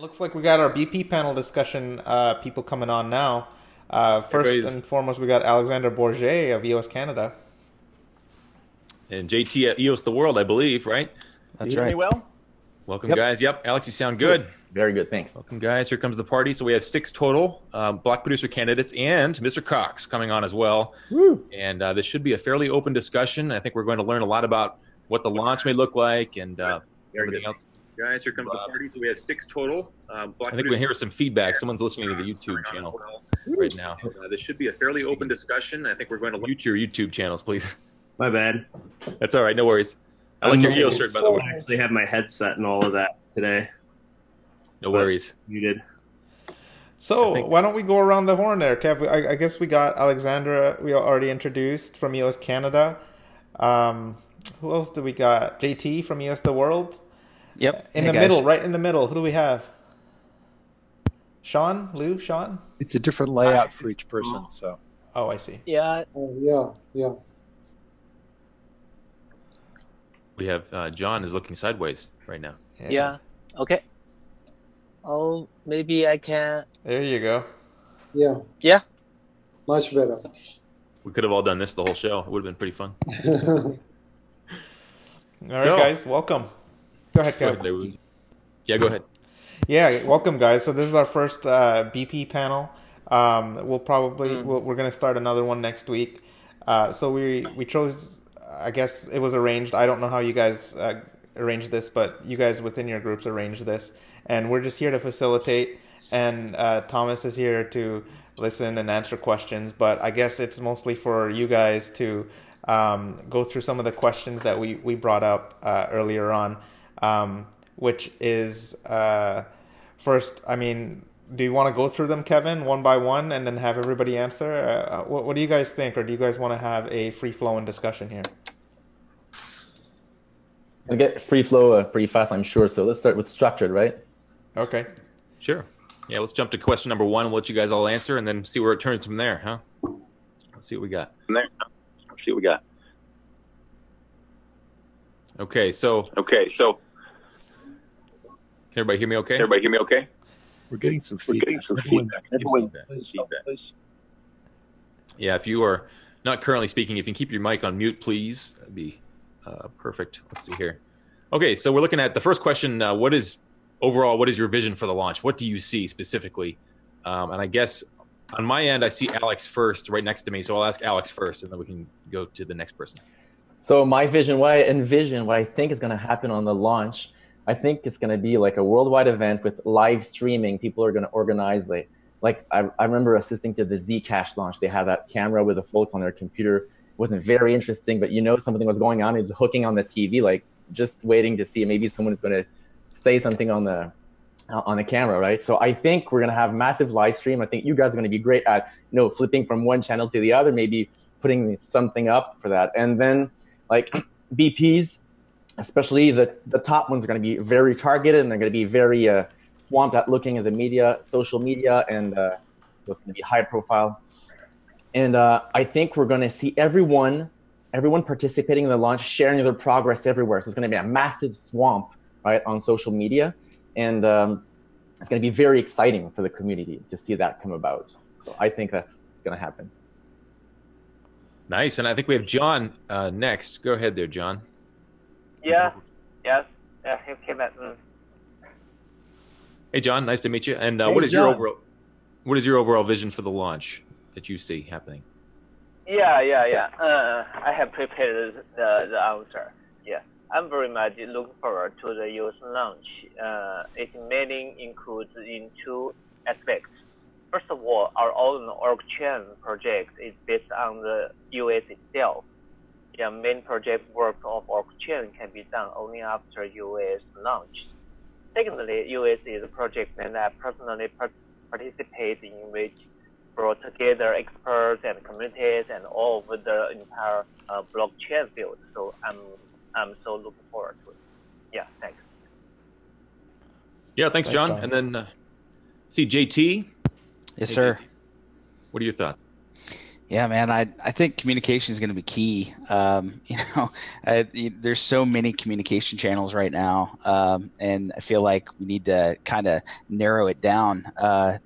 Looks like we got our BP panel discussion people coming on now. First and foremost, we got Alexandre Bourget of EOS Canada. And JT at EOS the World, I believe, right? That's right. Well? Welcome, guys. Yep, Alex, you sound good. Very good, thanks. Welcome, guys. Here comes the party. So we have 6 total block producer candidates and Mr. Cox coming on as well. Woo. And this should be a fairly open discussion. I think we're going to learn a lot about what the launch may look like and everything else. Guys, here comes the party. So we have 6 total. I think we hear some feedback. Someone's listening to the YouTube channel right now. This should be a fairly open discussion. I think we're going to mute your YouTube channels, please. My bad. That's all right. No worries. I like your EOS shirt, by the way. I actually have my headset and all of that today. No worries. Muted. So why don't we go around the horn there, Kev? I guess we got Alexandra. We already introduced from EOS Canada. Who else do we got? JT from EOS the World. Yep. In the middle, right in the middle. Who do we have? Sean? Lou? Sean? It's a different layout for each person, so. Oh, I see. Yeah. Yeah. We have John is looking sideways right now. Yeah. Okay. Oh, maybe I can. There you go. Yeah. Yeah. Much better. We could have all done this the whole show. It would have been pretty fun. All right, guys. Welcome. Go ahead, Kev. Yeah, go ahead. Yeah, welcome, guys. So this is our first BP panel. We'll probably we're going to start another one next week. So we chose. I guess it was arranged. I don't know how you guys arranged this, but you guys within your groups arranged this, and we're just here to facilitate. And Thomas is here to listen and answer questions. But I guess it's mostly for you guys to go through some of the questions that we brought up earlier on. Which is first, I mean, do you want to go through them, Kevin, one by one, and then have everybody answer? What do you guys think, or do you guys want to have a free-flowing discussion here? I'll get free flow pretty fast, I'm sure. So let's start with structured, right? Okay. Sure. Yeah, let's jump to question number 1 and we'll let you guys all answer, and then see where it turns from there, huh? Let's see what we got. Okay, so. Can everybody hear me okay? We're getting some feedback. Yeah, if you are not currently speaking, if you can keep your mic on mute, please. That'd be perfect. Let's see here. Okay, so we're looking at the first question. What is your vision for the launch? What do you see specifically? And I guess on my end, I see Alex first right next to me. So I'll ask Alex first, and then we can go to the next person. So my vision, what I envision, what I think is going to happen on the launch, I think it's going to be like a worldwide event with live streaming. People are going to organize like I remember assisting to the Zcash launch. They had that camera with the folks on their computer. It wasn't very interesting, but something was going on. It was hooking on the TV, like just waiting to see maybe someone is going to say something on the camera, right? So I think we're going to have massive live stream. I think you guys are going to be great at flipping from one channel to the other, maybe putting something up for that, and then like BPs. Especially the top ones are going to be very targeted, and they're going to be very swamped at looking at the media, social media, and it's going to be high profile. And I think we're going to see everyone participating in the launch, sharing their progress everywhere. So it's going to be a massive swamp, right, on social media, and it's going to be very exciting for the community to see that come about. So I think that's going to happen. Nice, and I think we have John next. Go ahead there, John. Yeah. Yes. Yeah. Okay. Hey, John. Nice to meet you. And hey, what is your overall vision for the launch that you see happening? Yeah. I have prepared the answer. Yeah. I'm very much looking forward to the EOS launch. Its meaning includes in 2 aspects. First of all, our own org chain project is based on the EOS itself. The main project work of org chain can be done only after EOS launch. Secondly, EOS is a project that I personally participate in, which brought together experts and communities and all over the entire blockchain field. So I'm so looking forward to it. Yeah, thanks. Yeah, thanks, John. And then see JT. Yes, sir. What are your thoughts? Yeah, man, I think communication is going to be key. There's so many communication channels right now, and I feel like we need to kind of narrow it down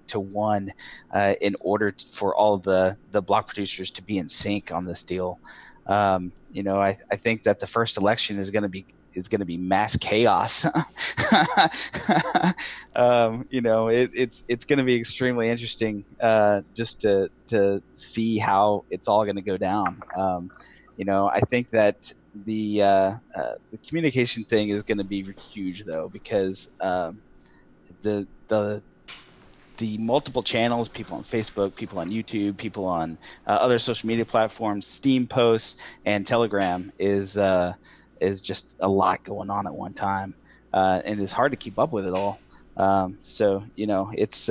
to one in order for all the block producers to be in sync on this deal. I think that the first election is going to be mass chaos. It's going to be extremely interesting just to see how it's all going to go down. I think that the communication thing is going to be huge though, because the multiple channels, people on Facebook, people on YouTube, people on other social media platforms, Steam posts, and Telegram is just a lot going on at one time, and it's hard to keep up with it all. It's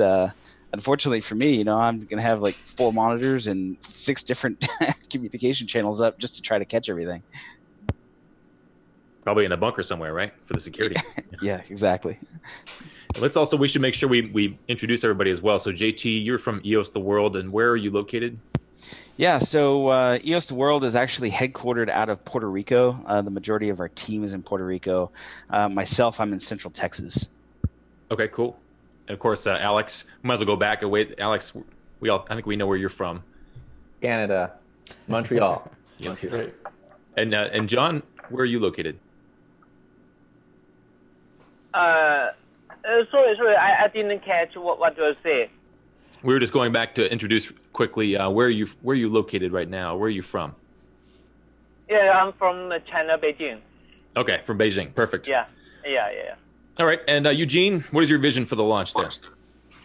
unfortunately for me, I'm going to have like 4 monitors and 6 different communication channels up just to try to catch everything. Probably in a bunker somewhere, right? For the security. Yeah, exactly. We should make sure we introduce everybody as well. So JT, you're from EOS the World, and where are you located? Yeah, so EOS the World is actually headquartered out of Puerto Rico. The majority of our team is in Puerto Rico. Myself, I'm in Central Texas. Okay, cool. And of course, Alex, we might as well go back and wait. Alex, I think we know where you're from. Canada, Montreal. Yes, great. And John, where are you located? Sorry, I didn't catch what you say. We were just going back to introduce quickly where are you located right now? Where are you from? Yeah, I'm from China, Beijing. Okay, from Beijing. Perfect. Yeah. All right, and Eugene, what is your vision for the launch there?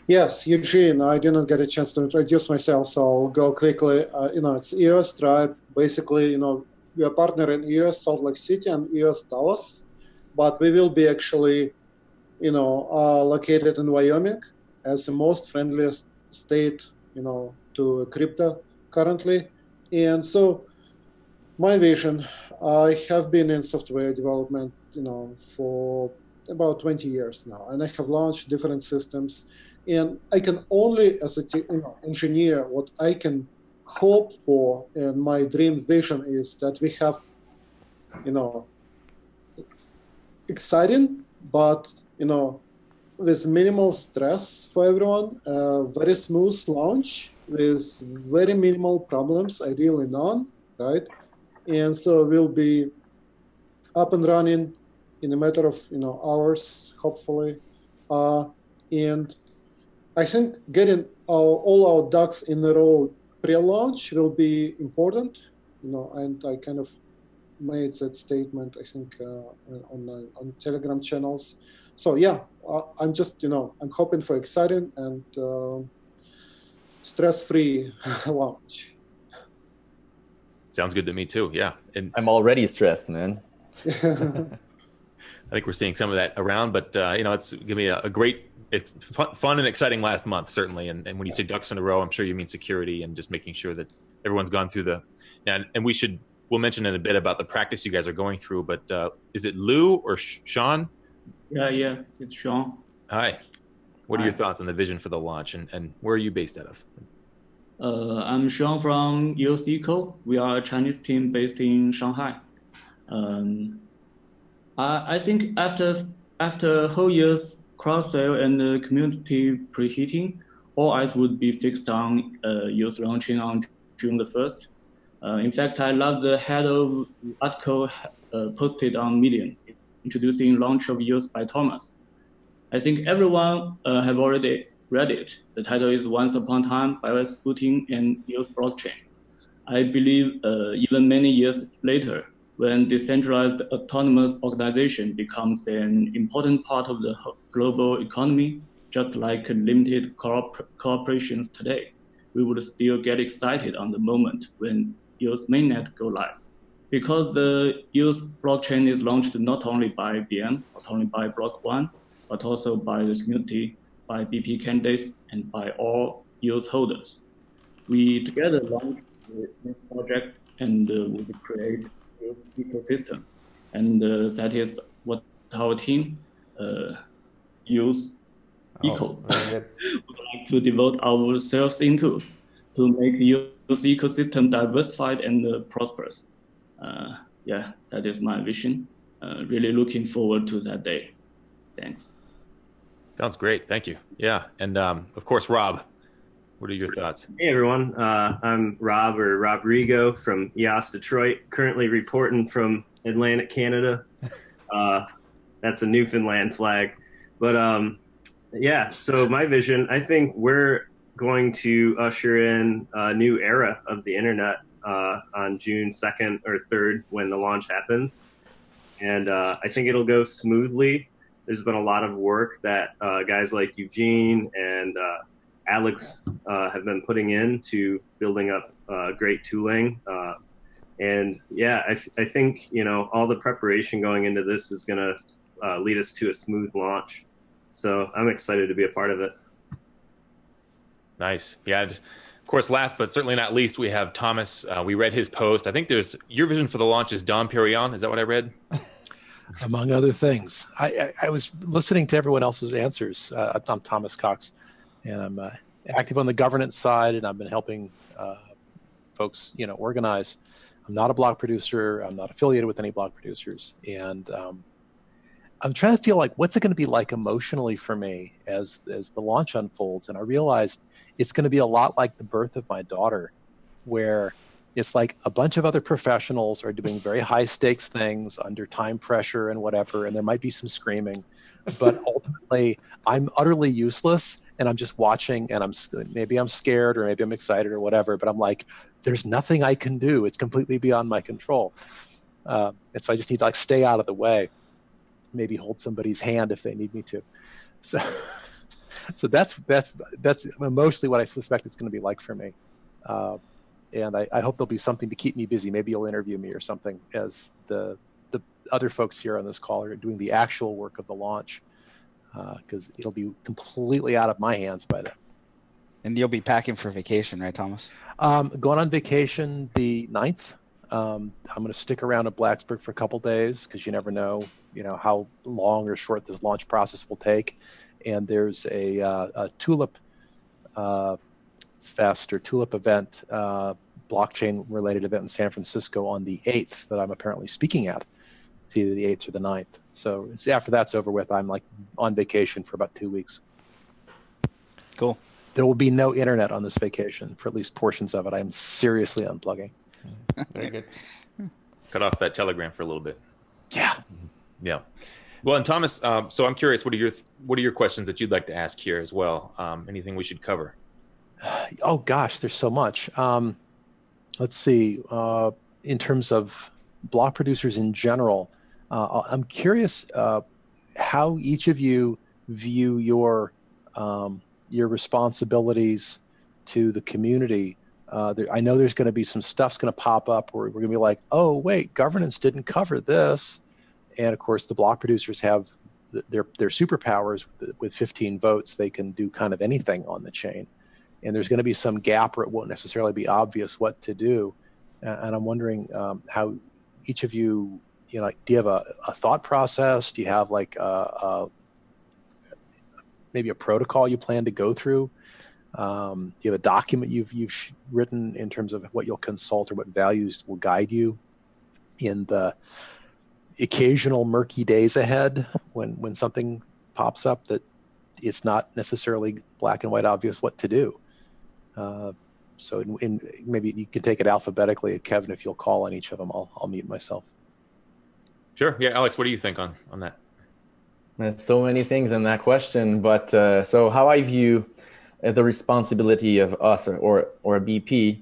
Yes, Eugene. I didn't get a chance to introduce myself, so I'll go quickly. It's EOS Tribe. Basically, we are partner in EOS Salt Lake City and EOS Dallas, but we will be actually, located in Wyoming as the most friendliest state, to crypto currently. And so my vision, I have been in software development, for about 20 years now, and I have launched different systems. And I can only, as a engineer, what I can hope for, and my dream vision is that we have, exciting, but, with minimal stress for everyone, very smooth launch with very minimal problems, ideally none, right? And so we'll be up and running in a matter of hours, hopefully. And I think getting all our ducks in a row pre-launch will be important, and I kind of made that statement, I think, on Telegram channels. So yeah, I'm just, I'm hoping for exciting and stress-free launch. Sounds good to me too. Yeah, and I'm already stressed, man. I think we're seeing some of that around, but it's gonna be a great, it's fun and exciting last month, certainly. And when you say ducks in a row, I'm sure you mean security and just making sure that everyone's gone through and we'll mention in a bit about the practice you guys are going through. But is it Lou or Sean? Yeah, it's Sean. Hi. What are your thoughts on the vision for the launch, and where are you based out of? I'm Sean from EOSeco. We are a Chinese team based in Shanghai. I think after a whole year's cross-sale and community preheating, all eyes would be fixed on EOS launching on June the 1st. In fact, I love the head of article posted on Medium, introducing launch of EOS by Thomas. I think everyone have already read it. The title is Once Upon a Time, BIOS Booting and EOS Blockchain. I believe even many years later, when decentralized autonomous organization becomes an important part of the global economy, just like limited corporations today, we would still get excited on the moment when EOS mainnet go live. Because the EOS blockchain is launched not only by BM, not only by block.one, but also by the community, by BP candidates, and by all EOS holders. We together launched this project and we create EOS ecosystem. And that is what our team, EOS Eco, would like to devote ourselves into. to make EOS ecosystem diversified and prosperous. Yeah, that is my vision. Really looking forward to that day. Thanks. Sounds great. Thank you. Yeah. And of course, Rob, what are your thoughts? Hey, everyone. I'm Rob, or Robrigo, from EOS Detroit, currently reporting from Atlantic, Canada. That's a Newfoundland flag. But yeah, so my vision, I think we're going to usher in a new era of the internet on June 2nd or 3rd when the launch happens. And I think it'll go smoothly. There's been a lot of work that guys like Eugene and Alex have been putting into building up great tooling. And yeah, I think, you know, all the preparation going into this is going to lead us to a smooth launch. So I'm excited to be a part of it. Nice. Yeah. Just, of course, last but certainly not least, we have Thomas. We read his post. I think there's your vision for the launch is Dom Perignon. Is that what I read? Among other things. I was listening to everyone else's answers. I'm Thomas Cox, and I'm active on the governance side, and I've been helping folks, you know, organize. I'm not a block producer. I'm not affiliated with any block producers, and I'm trying to feel like what's it going to be like emotionally for me as the launch unfolds. And I realized it's going to be a lot like the birth of my daughter, where it's like a bunch of other professionals are doing very high stakes things under time pressure and whatever, and there might be some screaming, but ultimately I'm utterly useless, and I'm just watching, and maybe I'm scared or maybe I'm excited or whatever, but I'm like, there's nothing I can do. It's completely beyond my control. And so I just need to like stay out of the way, maybe hold somebody's hand if they need me to. So that's mostly what I suspect it's going to be like for me. And I hope there'll be something to keep me busy. Maybe you'll interview me or something as the other folks here on this call are doing the actual work of the launch, because it'll be completely out of my hands by then. And you'll be packing for vacation, right, Thomas? Going on vacation the 9th. I'm going to stick around at Blacksburg for a couple days because you never know, how long or short this launch process will take. And there's a Tulip Fest or Tulip event, blockchain related event in San Francisco on the 8th that I'm apparently speaking at. It's either the 8th or the 9th. So after that's over with, I'm like on vacation for about 2 weeks. Cool. There will be no internet on this vacation for at least portions of it. I'm seriously unplugging. Very good. Cut off that Telegram for a little bit. Yeah. Yeah. Well, and Thomas, so I'm curious, what are your questions that you'd like to ask here as well? Anything we should cover? Oh gosh, there's so much. Let's see. In terms of block producers in general, I'm curious how each of you view your responsibilities to the community. I know there's going to be some stuff's going to pop up where we're going to be like, oh wait, governance didn't cover this, and of course the block producers have their superpowers. With 15 votes, they can do kind of anything on the chain. And there's going to be some gap where it won't necessarily be obvious what to do. And I'm wondering how each of you, do you have a thought process? Do you have like maybe a protocol you plan to go through? Do you have a document you've written in terms of what you'll consult or what values will guide you in the occasional murky days ahead when something pops up that it's not necessarily black and white obvious what to do? So maybe you can take it alphabetically. Kevin, if you'll call on each of them, I'll mute myself. Sure. Yeah, Alex, what do you think on that? There's so many things in that question, but so how I view the responsibility of us or a BP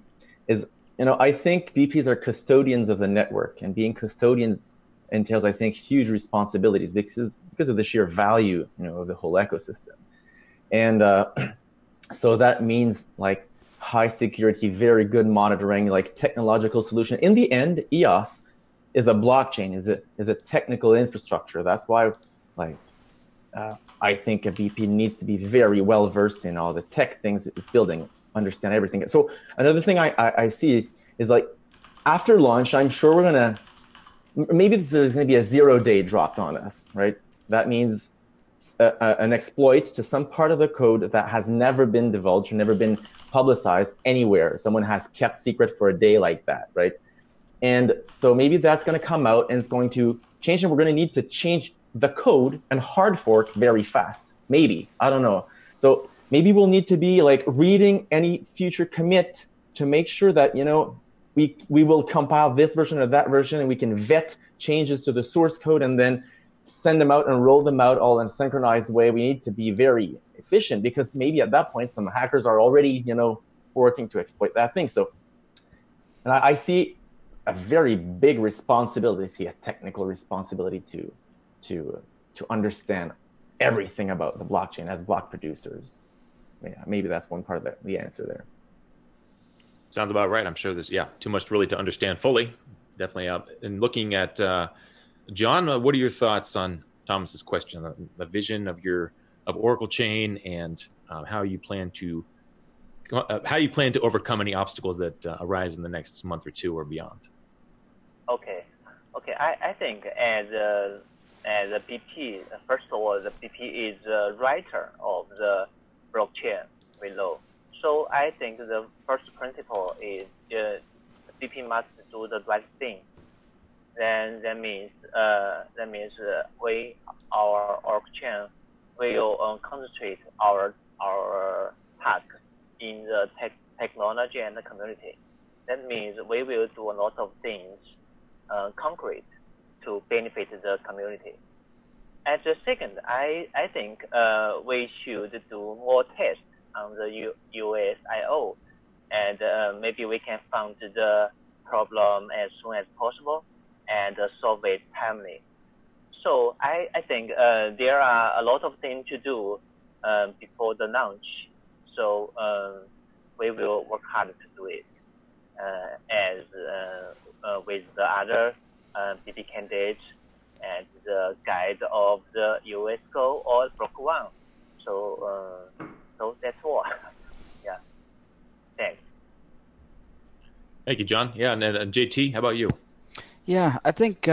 is, I think BPs are custodians of the network, and being custodians entails, I think, huge responsibilities because of the sheer value, of the whole ecosystem. And so that means like high security, very good monitoring, like technological solution. In the end, EOS is a blockchain, is a technical infrastructure. That's why, I think a BP needs to be very well versed in all the tech things it's building, understand everything. So another thing I see is like after launch, I'm sure maybe there's going to be a 0-day dropped on us, right? That means an exploit to some part of the code that has never been divulged, never been publicized anywhere. Someone has kept secret for a day like that, right? And so maybe that's going to come out and it's going to change, and we're going to need to change the code and hard fork very fast. Maybe, I don't know. So maybe we'll need to be like reading any future commit to make sure that, you know, we will compile this version or that version, and we can vet changes to the source code and then send them out and roll them out all in a synchronized way. We need to be very efficient, because maybe at that point some hackers are already, you know, working to exploit that thing. So, and I see a very big responsibility, a technical responsibility to understand everything about the blockchain as block producers. Yeah, maybe that's one part of the answer there. Sounds about right. I'm sure there's too much really to understand fully. Definitely. And looking at John, what are your thoughts on Thomas's question, the vision of Oracle Chain, and how you plan to overcome any obstacles that arise in the next month or two or beyond? Okay. I think as a BP, first of all, the BP is a writer of the blockchain below. So I think the first principle is the BP must do the right thing. Then that means we, our org chain, will concentrate our task in the technology and the community. That means we will do a lot of things concrete to benefit the community. As a second, I think we should do more tests on the EOSIO, and maybe we can find the problem as soon as possible and solve it timely. So I think there are a lot of things to do before the launch. So we will work hard to do it as with the other BP candidates and the guide of the EOS Go or block.one. So that's all. Yeah. Thanks. Thank you, John. Yeah, and JT, how about you? Yeah, I think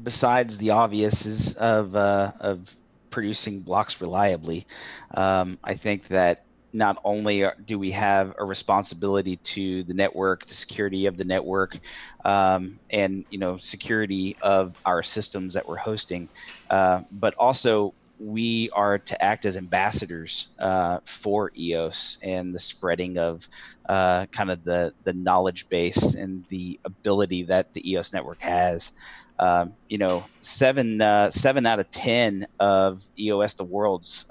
besides the obvious of producing blocks reliably, I think that not only do we have a responsibility to the network, the security of the network, and security of our systems that we're hosting, but also we are to act as ambassadors for EOS and the spreading of kind of the knowledge base and the ability that the EOS network has. 7 out of 10 of EOS the World's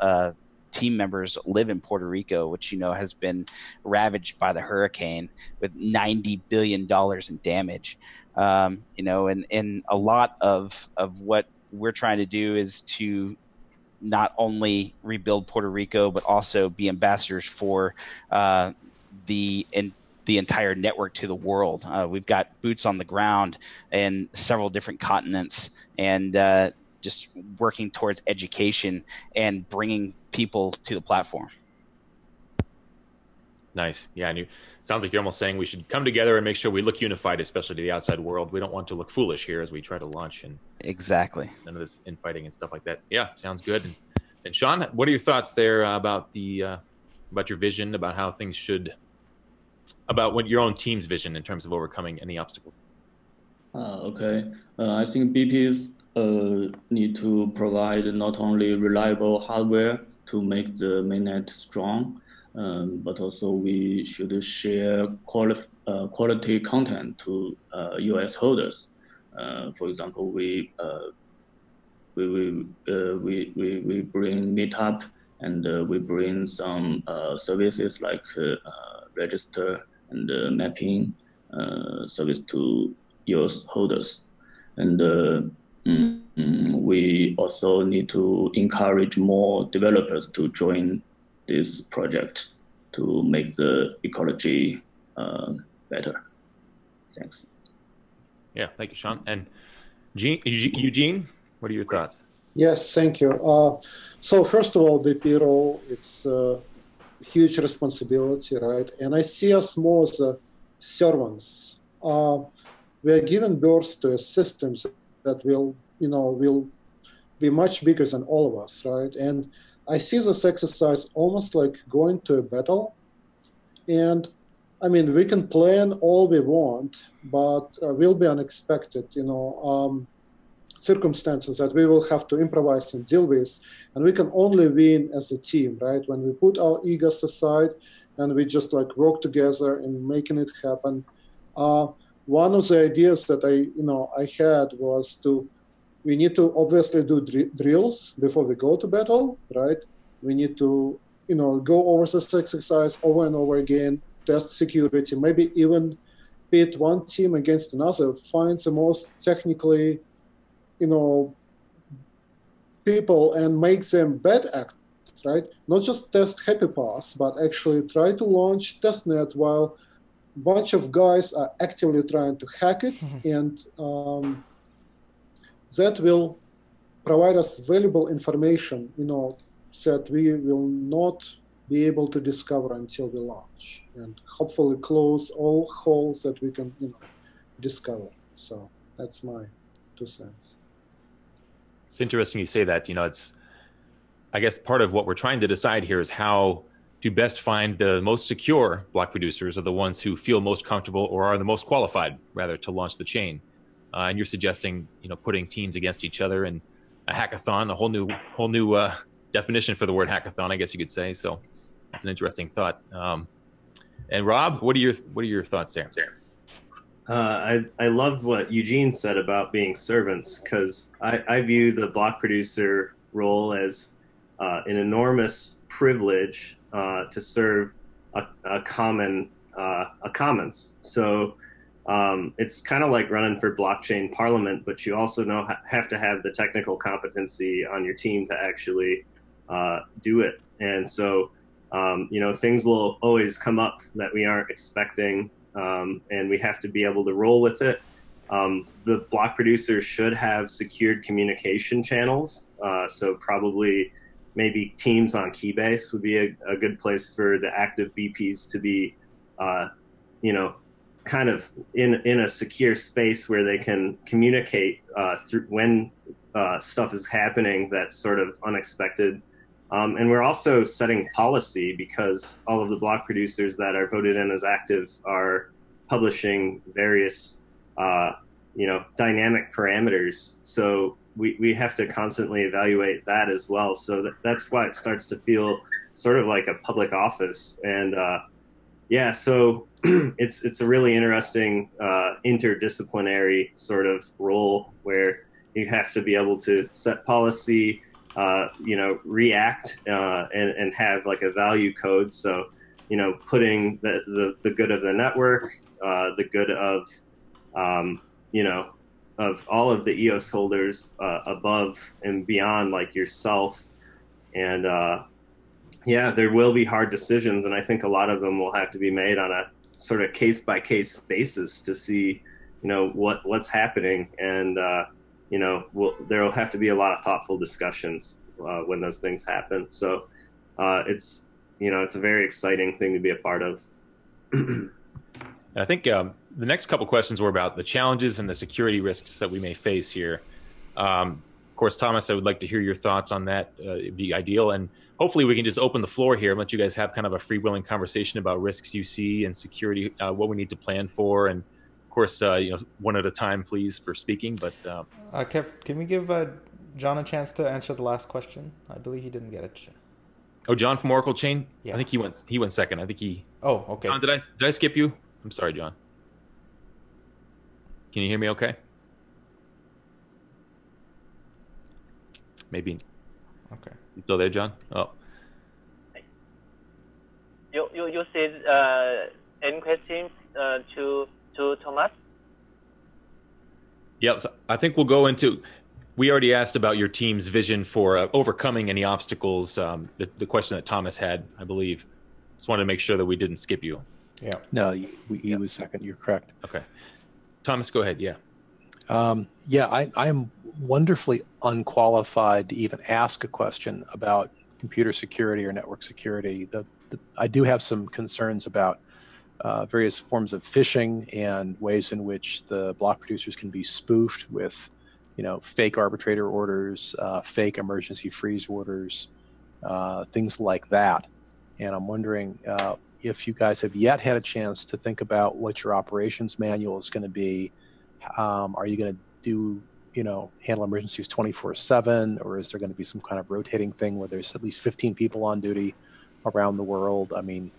team members live in Puerto Rico, which has been ravaged by the hurricane with $90 billion in damage. And a lot of what we're trying to do is to not only rebuild Puerto Rico, but also be ambassadors for the entire network to the world. We've got boots on the ground in several different continents, and just working towards education and bringing people to the platform. Nice. Yeah, and sounds like you're almost saying we should come together and make sure we look unified, especially to the outside world. We don't want to look foolish here as we try to launch, and exactly none of this infighting and stuff like that. Yeah, sounds good. And Sean, what are your thoughts there about about your vision, about how things should, about what your own team's vision in terms of overcoming any obstacle? Okay. I think BPs need to provide not only reliable hardware to make the mainnet strong, but also we should share quality content to EOS holders. For example, we bring Meetup, and we bring some services like register and mapping service to EOS holders. And we also need to encourage more developers to join this project to make the ecology better. Thanks. Yeah, thank you, Sean. And Eugene, what are your thoughts? Yes, thank you. So first of all, BP role, it's a huge responsibility, right? And I see us more as servants. We are giving birth to systems that will be much bigger than all of us, right? And I see this exercise almost like going to a battle. And I mean, we can plan all we want, but will be unexpected, circumstances that we will have to improvise and deal with. And we can only win as a team, right? When we put our egos aside and we just like work together in making it happen. One of the ideas that I had was we need to obviously do drills before we go to battle, right? We need to, go over this exercise over and over again, test security, maybe even pit one team against another, find the most technically, people and make them bad actors, right? Not just test happy paths, but actually try to launch testnet while a bunch of guys are actively trying to hack it, and that will provide us valuable information, that we will not be able to discover until we launch, and hopefully close all holes that we can, discover. So that's my 2 cents. It's interesting you say that. It's, I guess, part of what we're trying to decide here is how to best find the most secure block producers, or the ones who feel most comfortable or are the most qualified, rather, to launch the chain. And you're suggesting, putting teams against each other in a hackathon, a whole new definition for the word hackathon, I guess you could say. So that's an interesting thought. And Rob, what are your thoughts there? I loved what Eugene said about being servants, because I view the block producer role as an enormous privilege to serve a commons. So it's kind of like running for blockchain parliament, but you also have to have the technical competency on your team to actually do it. And so, things will always come up that we aren't expecting, and we have to be able to roll with it. The block producer should have secured communication channels. So probably maybe teams on Keybase would be a good place for the active BPs to be, kind of in a secure space where they can communicate through when stuff is happening that's sort of unexpected. And we're also setting policy, because all of the block producers that are voted in as active are publishing various, dynamic parameters. So we have to constantly evaluate that as well. So that's why it starts to feel sort of like a public office. And so it's a really interesting interdisciplinary sort of role where you have to be able to set policy, react and have like a value code. So, putting the good of the network, the good of, of all of the EOS holders above and beyond like yourself. And there will be hard decisions. And I think a lot of them will have to be made on a sort of case by case basis to see, what's happening. And, there will have to be a lot of thoughtful discussions when those things happen. So it's a very exciting thing to be a part of. I think the next couple questions were about the challenges and the security risks that we may face here. Of course, Thomas, I would like to hear your thoughts on that. It'd be ideal. And hopefully we can just open the floor here and let you guys have kind of a freewheeling conversation about risks you see and security, what we need to plan for. And of course, one at a time, please, for speaking. But Kev, can we give John a chance to answer the last question? I believe he didn't get it. Oh, John from Oracle Chain? Yeah. I think he went second. I think he... Oh, okay. John, did I skip you? I'm sorry, John. Can you hear me okay? Maybe. Okay. You still there, John? Oh. You said any questions to Thomas? Yeah, so I think we'll go into... We already asked about your team's vision for overcoming any obstacles, the question that Thomas had, I believe. Just wanted to make sure that we didn't skip you. Yeah. No, he was second. You're correct. Okay. Thomas, go ahead. Yeah. I am wonderfully unqualified to even ask a question about computer security or network security. I do have some concerns about various forms of phishing and ways in which the block producers can be spoofed with fake arbitrator orders, fake emergency freeze orders, things like that. And I'm wondering if you guys have yet had a chance to think about what your operations manual is going to be. Are you going to do, handle emergencies 24/7, or is there going to be some kind of rotating thing where there's at least 15 people on duty around the world? I mean,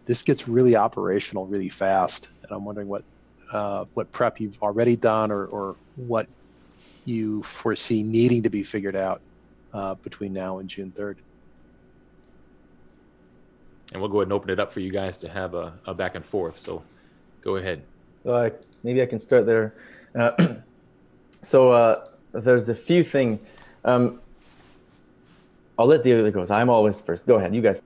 this gets really operational really fast, and I'm wondering what prep you've already done, or what you foresee needing to be figured out between now and June 3rd. And we'll go ahead and open it up for you guys to have a back and forth. So go ahead. Maybe I can start there. So there's a few things. I'll let the other goes. I'm always first. Go ahead, you guys.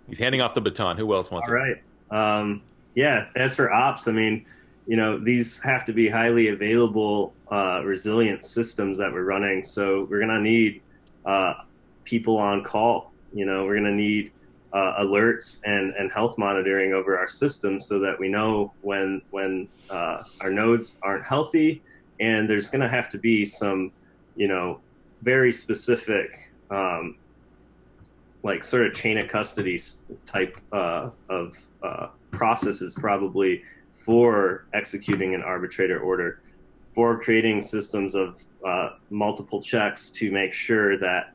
He's handing off the baton. Who else wants it? All right. Yeah, as for ops, I mean, these have to be highly available, resilient systems that we're running. So we're going to need people on call. We're going to need alerts and health monitoring over our system so that we know when our nodes aren't healthy. And there's going to have to be some, very specific, like sort of chain of custody type of processes probably for executing an arbitrator order, for creating systems of multiple checks to make sure that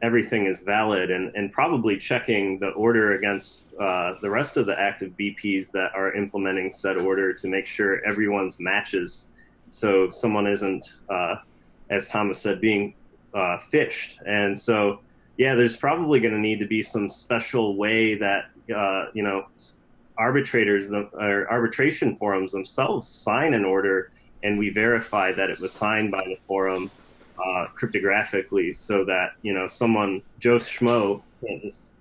everything is valid, and probably checking the order against the rest of the active BPs that are implementing said order to make sure everyone's matches, so someone isn't, as Thomas said, being phished. And so, yeah, there's probably going to need to be some special way that arbitrators or arbitration forums themselves sign an order, and we verify that it was signed by the forum cryptographically, so that someone, Joe Schmo, can't just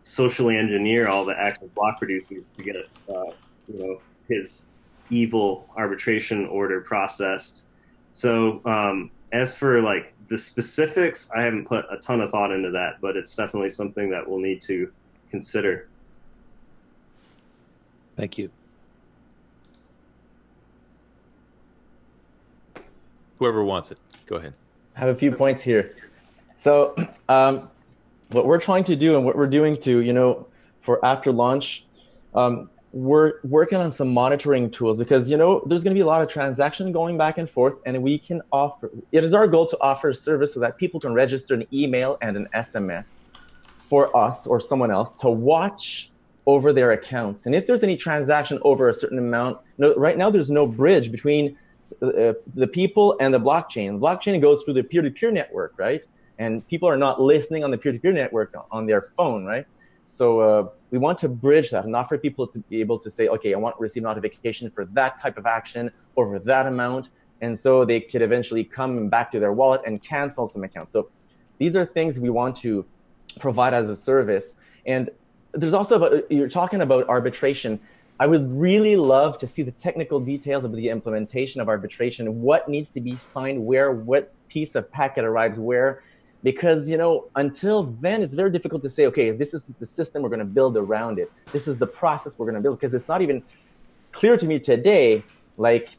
socially engineer all the active block producers to get his evil arbitration order processed. So as for like the specifics, I haven't put a ton of thought into that, but it's definitely something that we'll need to consider. Thank you. Whoever wants it, go ahead. I have a few points here. So what we're trying to do and what we're doing to, for after launch, we're working on some monitoring tools because, there's going to be a lot of transaction going back and forth, and we can offer, it is our goal to offer a service so that people can register an email and an SMS for us or someone else to watch over their accounts. And if there's any transaction over a certain amount, right now there's no bridge between the people and the blockchain. The blockchain goes through the peer-to-peer network, right? And people are not listening on the peer-to-peer network on their phone, right? So we want to bridge that and offer people to be able to say, okay, I want to receive notification for that type of action over that amount. And so they could eventually come back to their wallet and cancel some accounts. So these are things we want to provide as a service. And there's also, you're talking about arbitration. I would really love to see the technical details of the implementation of arbitration, what needs to be signed where, what piece of packet arrives where. Because, until then, it's very difficult to say, okay, this is the system we're going to build around it. This is the process we're going to build. Because it's not even clear to me today, like,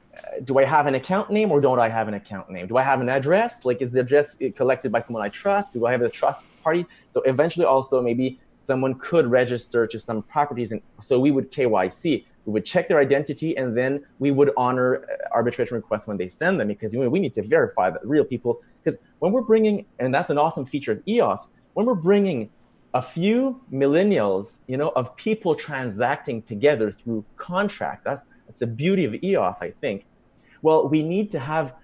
do I have an account name or don't I have an account name? Do I have an address? Like, is the address collected by someone I trust? Do I have a trust party? So eventually also maybe someone could register to some properties. And so we would KYC. We would check their identity, and then we would honor arbitration requests when they send them, because we need to verify that real people. Because when we're bringing, and that's an awesome feature of EOS, when we're bringing a few millennials, of people transacting together through contracts, that's the beauty of EOS, I think. Well, we need to have,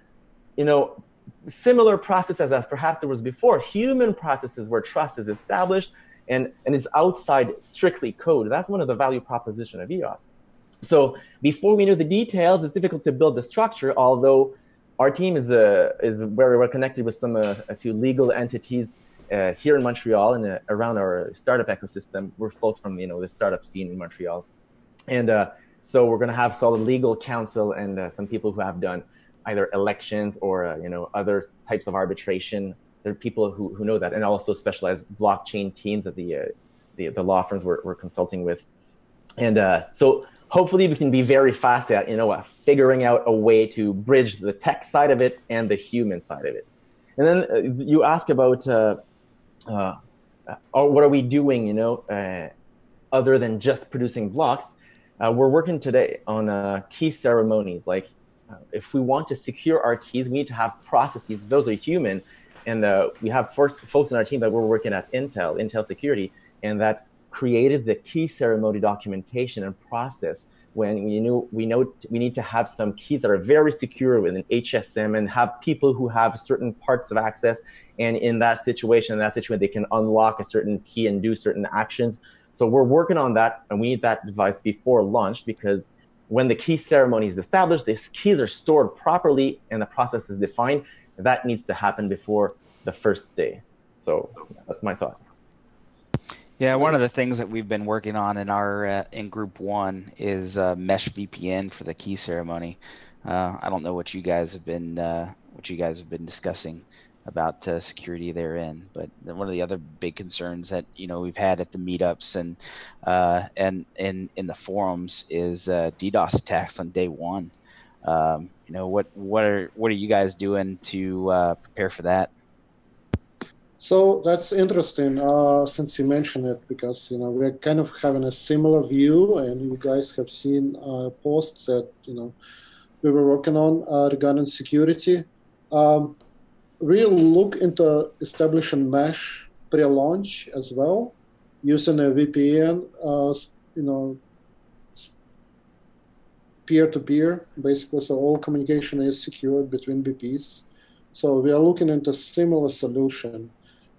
similar processes as perhaps there was before, human processes where trust is established and is outside strictly code. That's one of the value proposition of EOS. So before we know the details, it's difficult to build the structure, although our team is very well connected with a few legal entities here in Montreal and around our startup ecosystem. We're folks from the startup scene in Montreal. And so we're going to have solid legal counsel and some people who have done either elections or other types of arbitration. There are people who know that, and also specialized blockchain teams that the law firms we're consulting with. And so hopefully we can be very fast at, figuring out a way to bridge the tech side of it and the human side of it. And then you ask about what are we doing, other than just producing blocks. We're working today on key ceremonies. Like if we want to secure our keys, we need to have processes. Those are human. And we have folks in our team that we're working at Intel Security, and that created the key ceremony documentation and process when we need to have some keys that are very secure with an HSM and have people who have certain parts of access. And in that situation, they can unlock a certain key and do certain actions. So we're working on that, and we need that device before launch, because when the key ceremony is established, these keys are stored properly and the process is defined. That needs to happen before the first day. So that's my thought. Yeah, one of the things that we've been working on in our in Group 1 is Mesh VPN for the key ceremony. I don't know what you guys have been discussing about security therein, but one of the other big concerns that we've had at the meetups and in the forums is DDoS attacks on day one. What are you guys doing to prepare for that? So that's interesting, since you mentioned it, because we're kind of having a similar view, and you guys have seen posts that we were working on regarding security. We'll look into establishing mesh pre-launch as well, using a VPN, peer-to-peer, basically, so all communication is secured between VPs. So we are looking into a similar solution.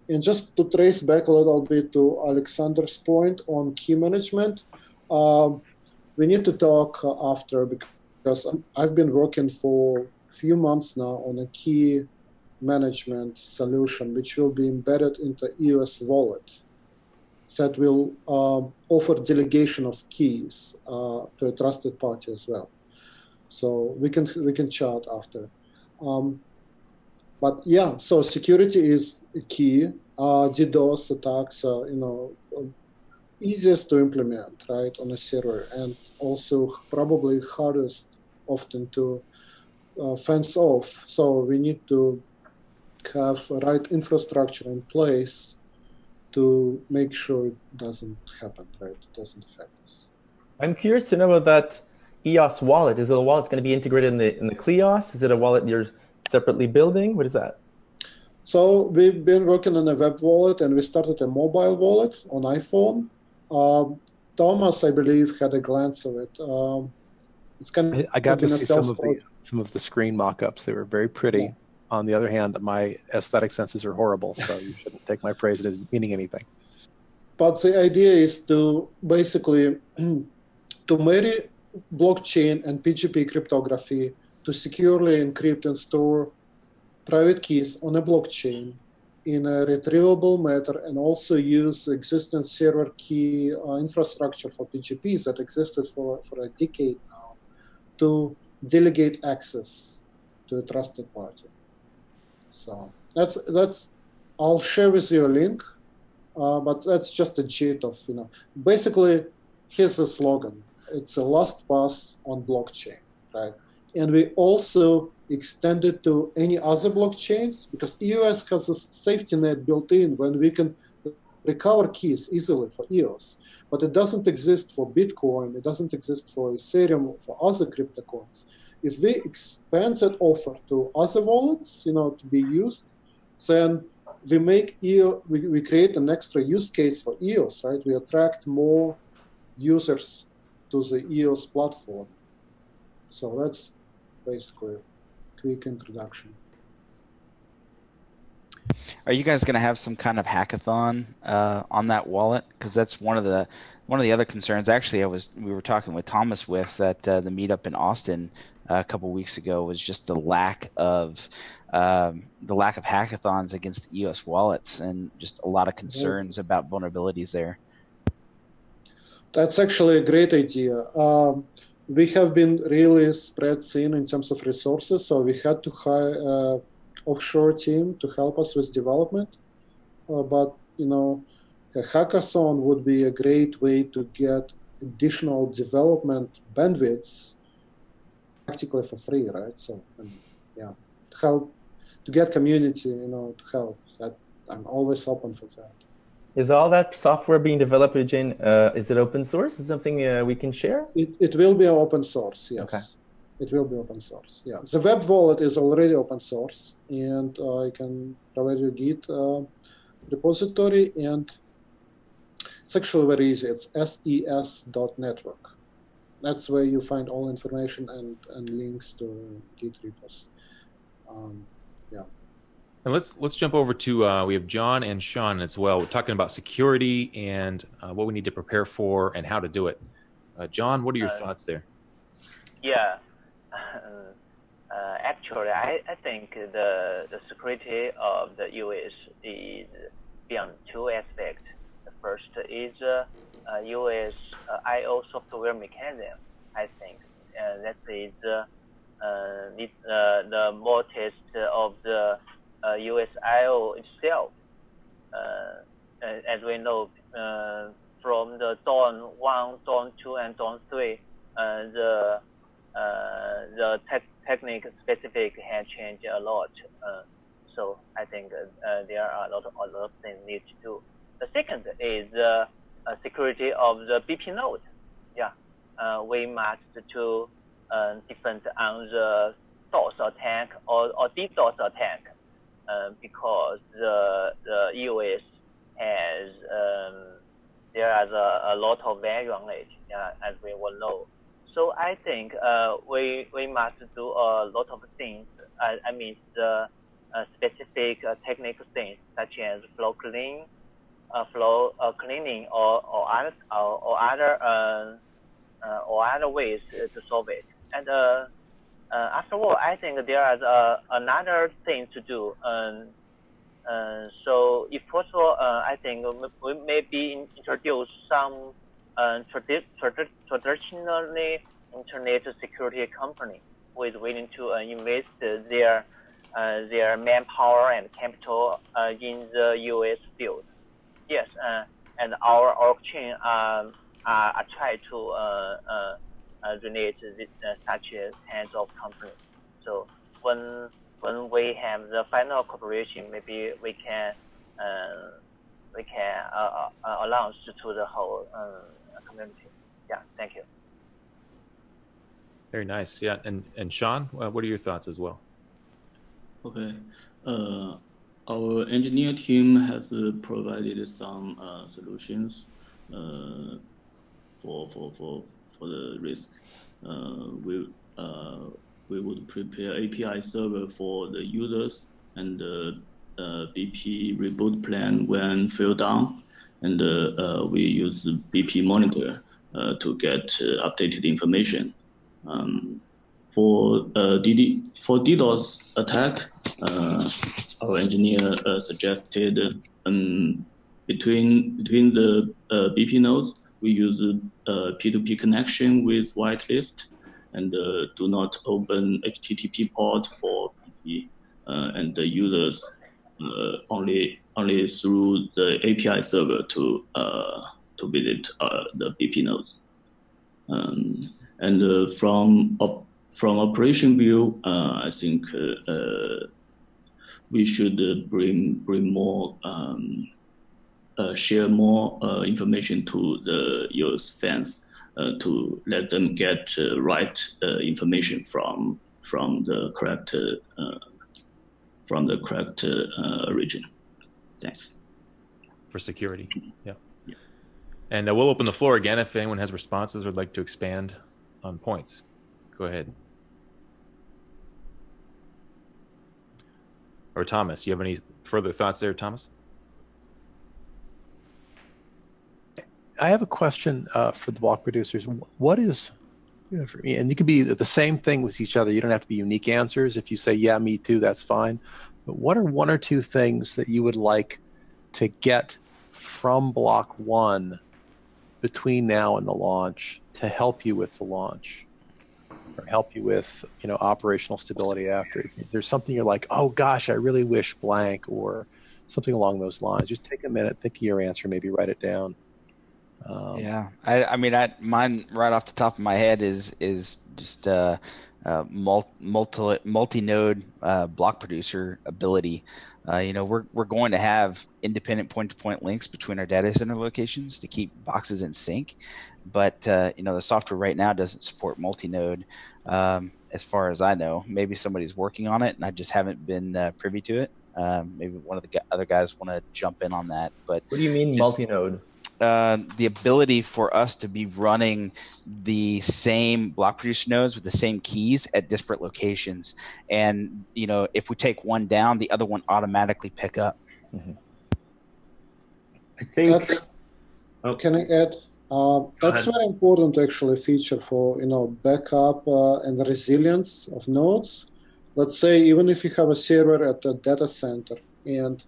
And just to trace back a little bit to Alexandre's point on key management, we need to talk after, because I've been working for a few months now on a key management solution, which will be embedded into EOS Wallet. That will offer delegation of keys to a trusted party as well. So we can chat after. But yeah, so security is key. DDoS attacks are, easiest to implement, right, on a server, and also probably hardest often to fence off. So we need to have the right infrastructure in place to make sure it doesn't happen, right? It doesn't affect us. I'm curious to know about that EOS wallet. Is it a wallet that's going to be integrated in the Kleos? Is it a wallet you're separately building? What is that? So we've been working on a web wallet, and we started a mobile wallet on iPhone. Thomas, I believe, had a glance of it. It's kind of I got to see some of the screen mock-ups. They were very pretty. Yeah. On the other hand, my aesthetic senses are horrible, so you shouldn't take my praise as meaning anything. But the idea is to basically to marry blockchain and PGP cryptography to securely encrypt and store private keys on a blockchain in a retrievable manner, and also use existing server key infrastructure for PGPs that existed for a decade now to delegate access to a trusted party. So that's I'll share with you a link, but that's just a cheat of, basically, here's the slogan. It's a last pass on blockchain, right? And we also extend it to any other blockchains, because EOS has a safety net built in when we can recover keys easily for EOS. But it doesn't exist for Bitcoin. It doesn't exist for Ethereum, for other crypto coins. If we expand that offer to other wallets, to be used, then we make we create an extra use case for EOS, right? We attract more users to the EOS platform. So that's basically a quick introduction. Are you guys going to have some kind of hackathon on that wallet? Because that's one of the other concerns. Actually, we were talking with Thomas at the meetup in Austin a couple weeks ago, was just the lack of hackathons against EOS wallets, and just a lot of concerns about vulnerabilities there. That's actually a great idea. We have been really spread thin in terms of resources, so we had to hire an offshore team to help us with development. But a hackathon would be a great way to get additional development bandwidths practically for free, right? So, yeah, to help, to get community, to help. That I'm always open for that. Is all that software being developed, Eugene, is it open source? Is it something we can share? It will be open source, yes. Okay. It will be open source, yeah. The web wallet is already open source, and I can provide you Git repository, and it's actually very easy. It's ses.network. That's where you find all information and links to Git repos. Yeah. And let's jump over to we have John and Sean as well. We're talking about security and what we need to prepare for and how to do it. John, what are your thoughts there? Yeah. Actually, I think the security of the EOS is beyond two aspects. The first is EOS IO software mechanism. I think that is the more test of the EOS IO itself. As we know, from the Dawn 1, Dawn 2, and Dawn 3, the technique specific has changed a lot. So I think there are a lot of things need to do. The second is security of the BP node. Yeah, we must to defend on the DOS attack or DDoS attack because the EOS has there is a lot of value on it, as we will know. So I think we must do a lot of things. I mean the specific technical things such as flow cleaning, or other ways to solve it. And after all, I think there is another thing to do. So if possible, I think we maybe introduce some traditionally internet security company who is willing to invest their manpower and capital in the EOS field. Yes, and our chain are try to relate such kinds of companies. So when we have the final cooperation, maybe we can announce to the whole community. Yeah, thank you. Very nice. Yeah, and Sean, what are your thoughts as well? Okay. Our engineer team has provided some solutions for the risk. We would prepare API server for the users and the BP reboot plan when fell down, and we use BP monitor to get updated information. For DDoS attack, our engineer suggested between the BP nodes, we use P2P connection with whitelist, and do not open HTTP port for BP, and the users only through the API server to visit the BP nodes. And from operation view, I think we should bring more, share more information to the EOS fans to let them get right information from the correct origin. Thanks. For security, yeah. And we'll open the floor again if anyone has responses or would like to expand on points. Go ahead. Or Thomas, you have any further thoughts there, Thomas? I have a question for the block producers. What is, for me, and you can be the same thing with each other. You don't have to be unique answers. If you say, yeah, me too, that's fine. But what are one or two things that you would like to get from block.one between now and the launch to help you with the launch, or help you with, operational stability after? If there's something you're like, oh gosh, I really wish blank, or something along those lines, just take a minute, think of your answer, maybe write it down. Yeah, I mean, mine right off the top of my head is just multi-node block producer ability. We're going to have independent point-to-point links between our data center locations to keep boxes in sync, but the software right now doesn't support multi-node, as far as I know. Maybe somebody's working on it, and I just haven't been privy to it. Maybe one of the other guys want to jump in on that. But what do you mean multi-node? The ability for us to be running the same block producer nodes with the same keys at disparate locations, and if we take one down, the other one automatically pick up. Mm-hmm. I think. Can I add? That's very important actually feature for backup and resilience of nodes. Let's say even if you have a server at a data center and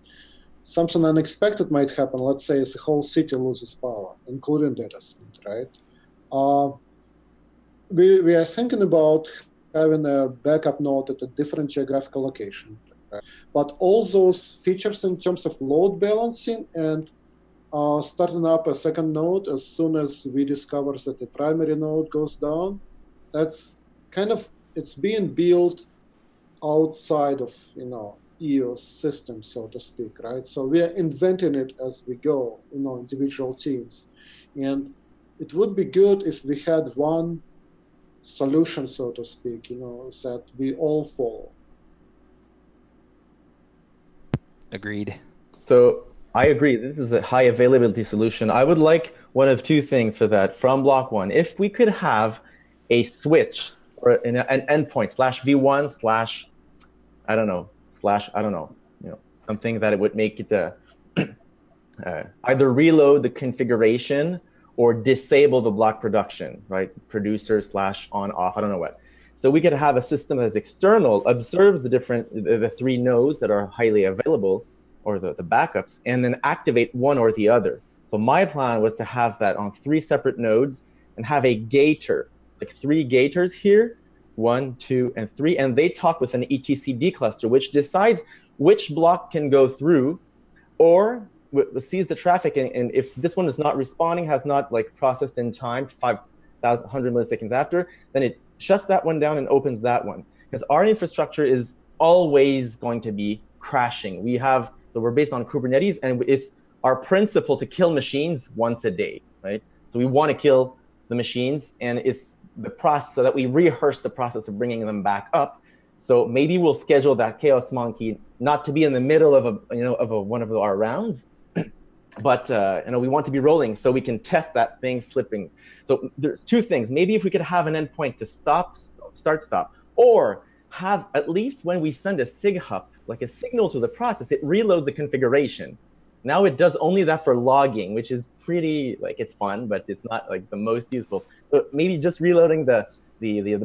something unexpected might happen. Let's say the whole city loses power, including data center, right? We are thinking about having a backup node at a different geographical location, right? But all those features in terms of load balancing and starting up a second node as soon as we discover that the primary node goes down, that's it's being built outside of EOS system, so to speak, right? So we are inventing it as we go, individual teams. And it would be good if we had one solution, so to speak, that we all follow. Agreed. So I agree. This is a high availability solution. I would like one of two things for that from block.one. If we could have a switch or an endpoint /v1 something that it would make it either reload the configuration or disable the block production, right? Producer /on off, I don't know what. So we could have a system that's external, observes the three nodes that are highly available, or the backups, and then activate one or the other. So my plan was to have that on 3 separate nodes and have a gator, like 3 gators here, 1, 2, and 3, and they talk with an etcd cluster, which decides which block can go through, or sees the traffic, and if this one is not responding, has not processed in time, 5,100 milliseconds after, then it shuts that one down and opens that one. Because our infrastructure is always going to be crashing. We're based on Kubernetes, and it's our principle to kill machines once a day, right? So we want to kill the machines, and it's the process so that we rehearse the process of bringing them back up. So maybe we'll schedule that chaos monkey not to be in the middle of one of our rounds, but we want to be rolling so we can test that thing flipping. So there's 2 things. Maybe if we could have an endpoint to start, stop, or have at least when we send a SIG-HUP, like a signal to the process, it reloads the configuration. Now it does only that for logging, which is pretty, it's fun, but it's not the most useful. So maybe just reloading the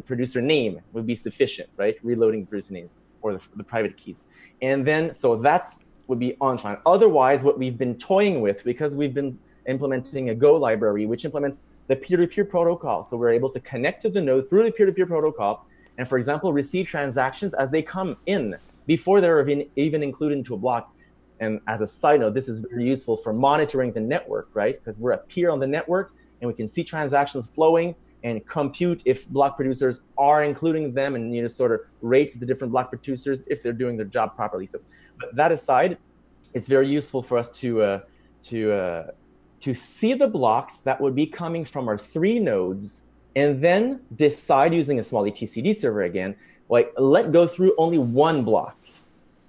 producer name would be sufficient, right? Reloading the producer names or the private keys. And then, so that's would be on time. Otherwise, what we've been toying with, because we've been implementing a Go library, which implements the peer-to-peer protocol. So we're able to connect to the node through the peer-to-peer protocol, and for example, receive transactions as they come in before they're even included into a block. And as a side note, this is very useful for monitoring the network, right? Because we're a peer on the network, and we can see transactions flowing and compute if block producers are including them, and sort of rate the different block producers if they're doing their job properly. So, but that aside, it's very useful for us to see the blocks that would be coming from our 3 nodes, and then decide using a small etcd server again, let go through only 1 block.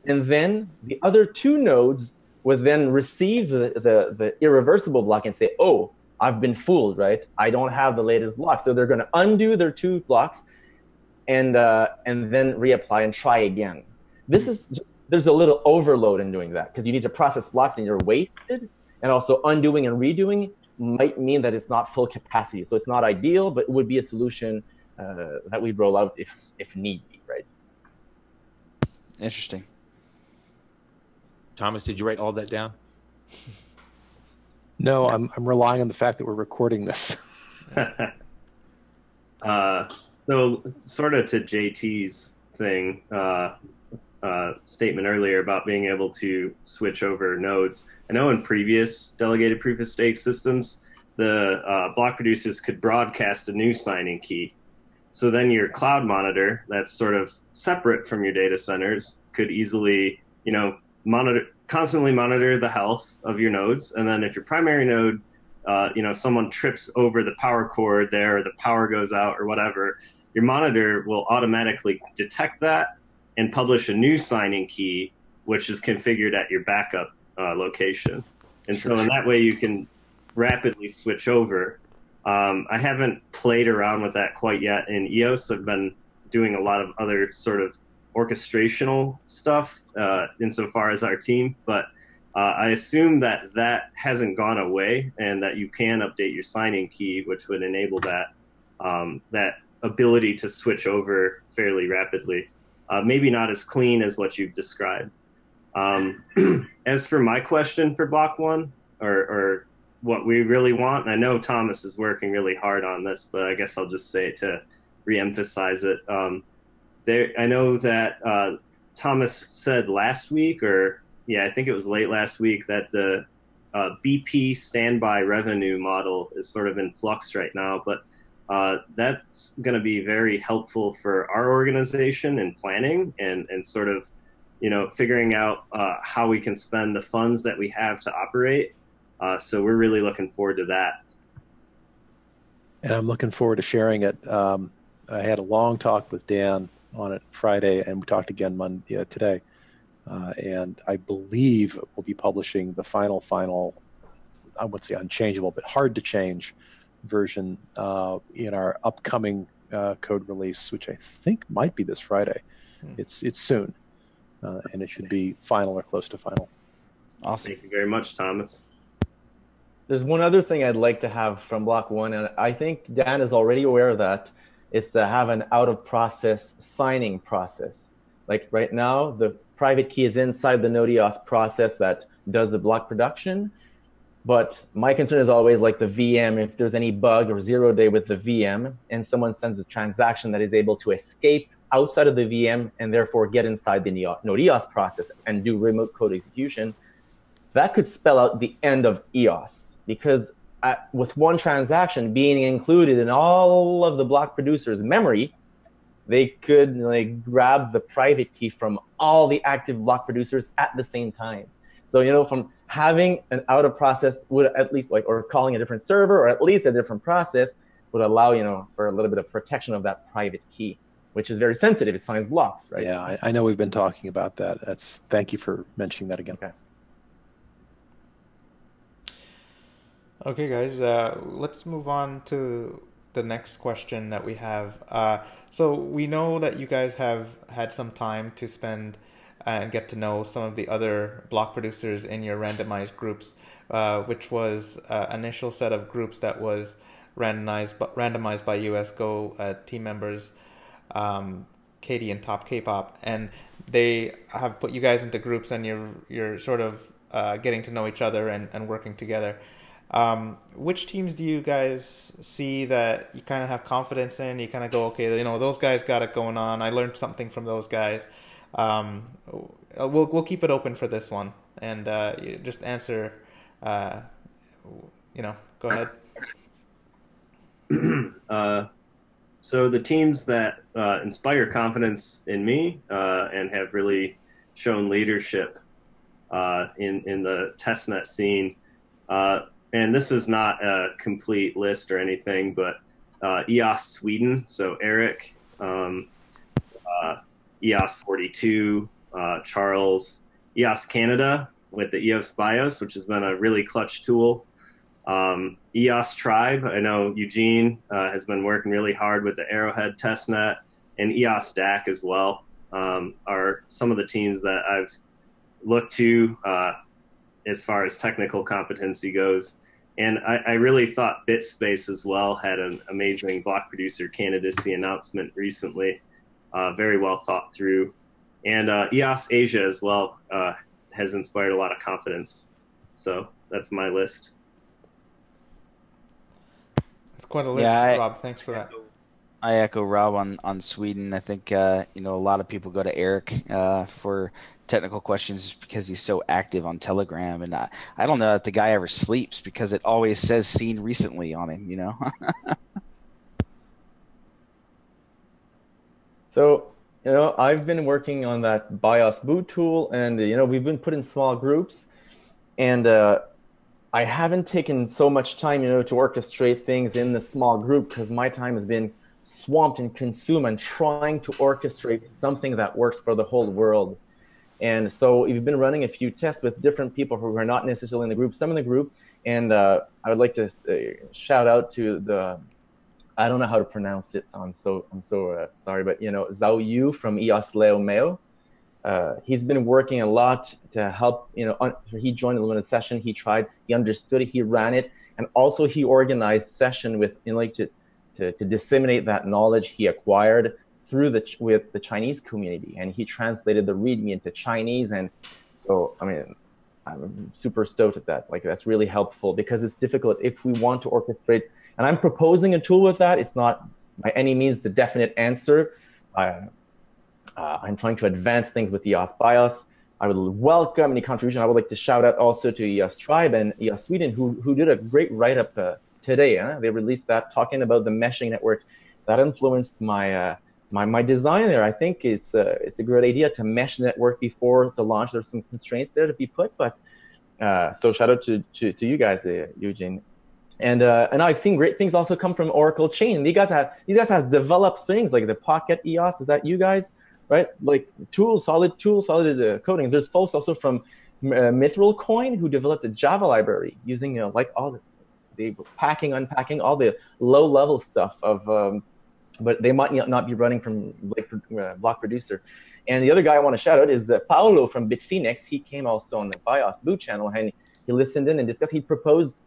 And then the other 2 nodes would then receive the irreversible block and say, oh, I've been fooled, right? I don't have the latest block. So they're going to undo their 2 blocks and then reapply and try again. There's a little overload in doing that because you need to process blocks and you're wasted. And also undoing and redoing might mean that it's not full capacity. So it's not ideal, but it would be a solution that we'd roll out if need be, right? Interesting. Thomas, did you write all that down? No, I'm relying on the fact that we're recording this. So sort of to JT's thing, statement earlier about being able to switch over nodes. I know in previous delegated proof of stake systems, the block producers could broadcast a new signing key. So then your cloud monitor, that's sort of separate from your data centers, could easily, constantly monitor the health of your nodes. And then if your primary node, someone trips over the power cord there, or the power goes out or whatever, your monitor will automatically detect that and publish a new signing key, which is configured at your backup location. And so in that way, you can rapidly switch over. I haven't played around with that quite yet in EOS. I've been doing a lot of other sort of orchestrational stuff insofar as our team, but I assume that that hasn't gone away and that you can update your signing key, which would enable that that ability to switch over fairly rapidly. Maybe not as clean as what you've described. As for my question for block.one, or what we really want, and I know Thomas is working really hard on this, but I guess I'll just say it to reemphasize it. I know that Thomas said last week, I think it was late last week, that the BP standby revenue model is sort of in flux right now, but that's going to be very helpful for our organization in planning and sort of, figuring out how we can spend the funds that we have to operate. So we're really looking forward to that. And I'm looking forward to sharing it. I had a long talk with Dan on it Friday, and we talked again today. And I believe we'll be publishing the final, I would say unchangeable, but hard to change version in our upcoming code release, which I think might be this Friday. It's soon, and it should be final or close to final. Awesome. Thank you very much, Thomas. There's one other thing I'd like to have from block.one, and I think Dan is already aware of that, is to have an out-of-process signing process. Like right now, the private key is inside the node EOS process that does the block production. But my concern is always like the VM, if there's any bug or 0 day with the VM and someone sends a transaction that is able to escape outside of the VM and therefore get inside the node EOS process and do remote code execution, that could spell out the end of EOS, because with one transaction being included in all of the block producers' memory, they could grab the private key from all the active block producers at the same time. So, from having an out-of-process would at least or calling a different server or at least a different process would allow, for a little bit of protection of that private key, which is very sensitive. It signs blocks, right? Yeah, I know we've been talking about that. Thank you for mentioning that again. Okay. Okay, guys, let's move on to the next question that we have. So we know that you guys have had some time to spend and get to know some of the other block producers in your randomized groups, which was initial set of groups that was randomized by EOS Go team members, Katie and Top K-pop, and they have put you guys into groups, and you're sort of getting to know each other and working together. Which teams do you guys see that you kind of have confidence in? You kind of go, okay, those guys got it going on. I learned something from those guys. We'll keep it open for this one, and you just answer. Go ahead. So the teams that inspire confidence in me and have really shown leadership in the testnet scene. And this is not a complete list or anything, but EOS Sweden, so Eric, EOS 42, Charles, EOSCanada with the EOS BIOS, which has been a really clutch tool. EOS Tribe, I know Eugene has been working really hard with the Arrowhead testnet, and EOS DAC as well are some of the teams that I've looked to as far as technical competency goes. And I really thought BitSpace as well had an amazing block producer candidacy announcement recently, very well thought through. And EOS Asia as well has inspired a lot of confidence. So that's my list. It's quite a list, Rob. Thanks for that. I echo Rob on Sweden. I think a lot of people go to Eric for technical questions just because he's so active on Telegram, and I don't know if the guy ever sleeps because it always says "seen recently" on him. So, I've been working on that BIOS boot tool, and we've been put in small groups, and I haven't taken so much time, to orchestrate things in the small group because my time has been swamped and consumed and trying to orchestrate something that works for the whole world. And so we've been running a few tests with different people who are not necessarily in the group, some in the group. And I would like to shout out to I don't know how to pronounce it, so I'm so sorry, but Zhao Yu from EOS Leo Meo. He's been working a lot to help, he joined the limited session, he tried, he understood it, he ran it, and also he organized session with, to disseminate that knowledge he acquired with the Chinese community, and he translated the README into Chinese. And so, I'm super stoked at that. Like, that's really helpful because it's difficult if we want to orchestrate. And I'm proposing a tool with that. It's not by any means the definite answer. I'm trying to advance things with EOS BIOS. I would welcome any contribution. I would like to shout out also to EOS Tribe and EOS Sweden, who did a great write-up today. They released that talking about the meshing network that influenced my my design there. I think it's a great idea to mesh network before the launch. There's some constraints there to be put, but so shout out to you guys, Eugene. And I've seen great things also come from Oracle Chain. These guys have developed things like the Pocket EOS. Is that you guys, right? Like solid coding. There's folks also from Mithril Coin who developed a Java library using like all the unpacking all the low-level stuff of, but they might not be running from Block Producer. And the other guy I want to shout out is Paolo from Bitfinex. He came also on the BIOS boot channel, and he listened in and discussed. He proposed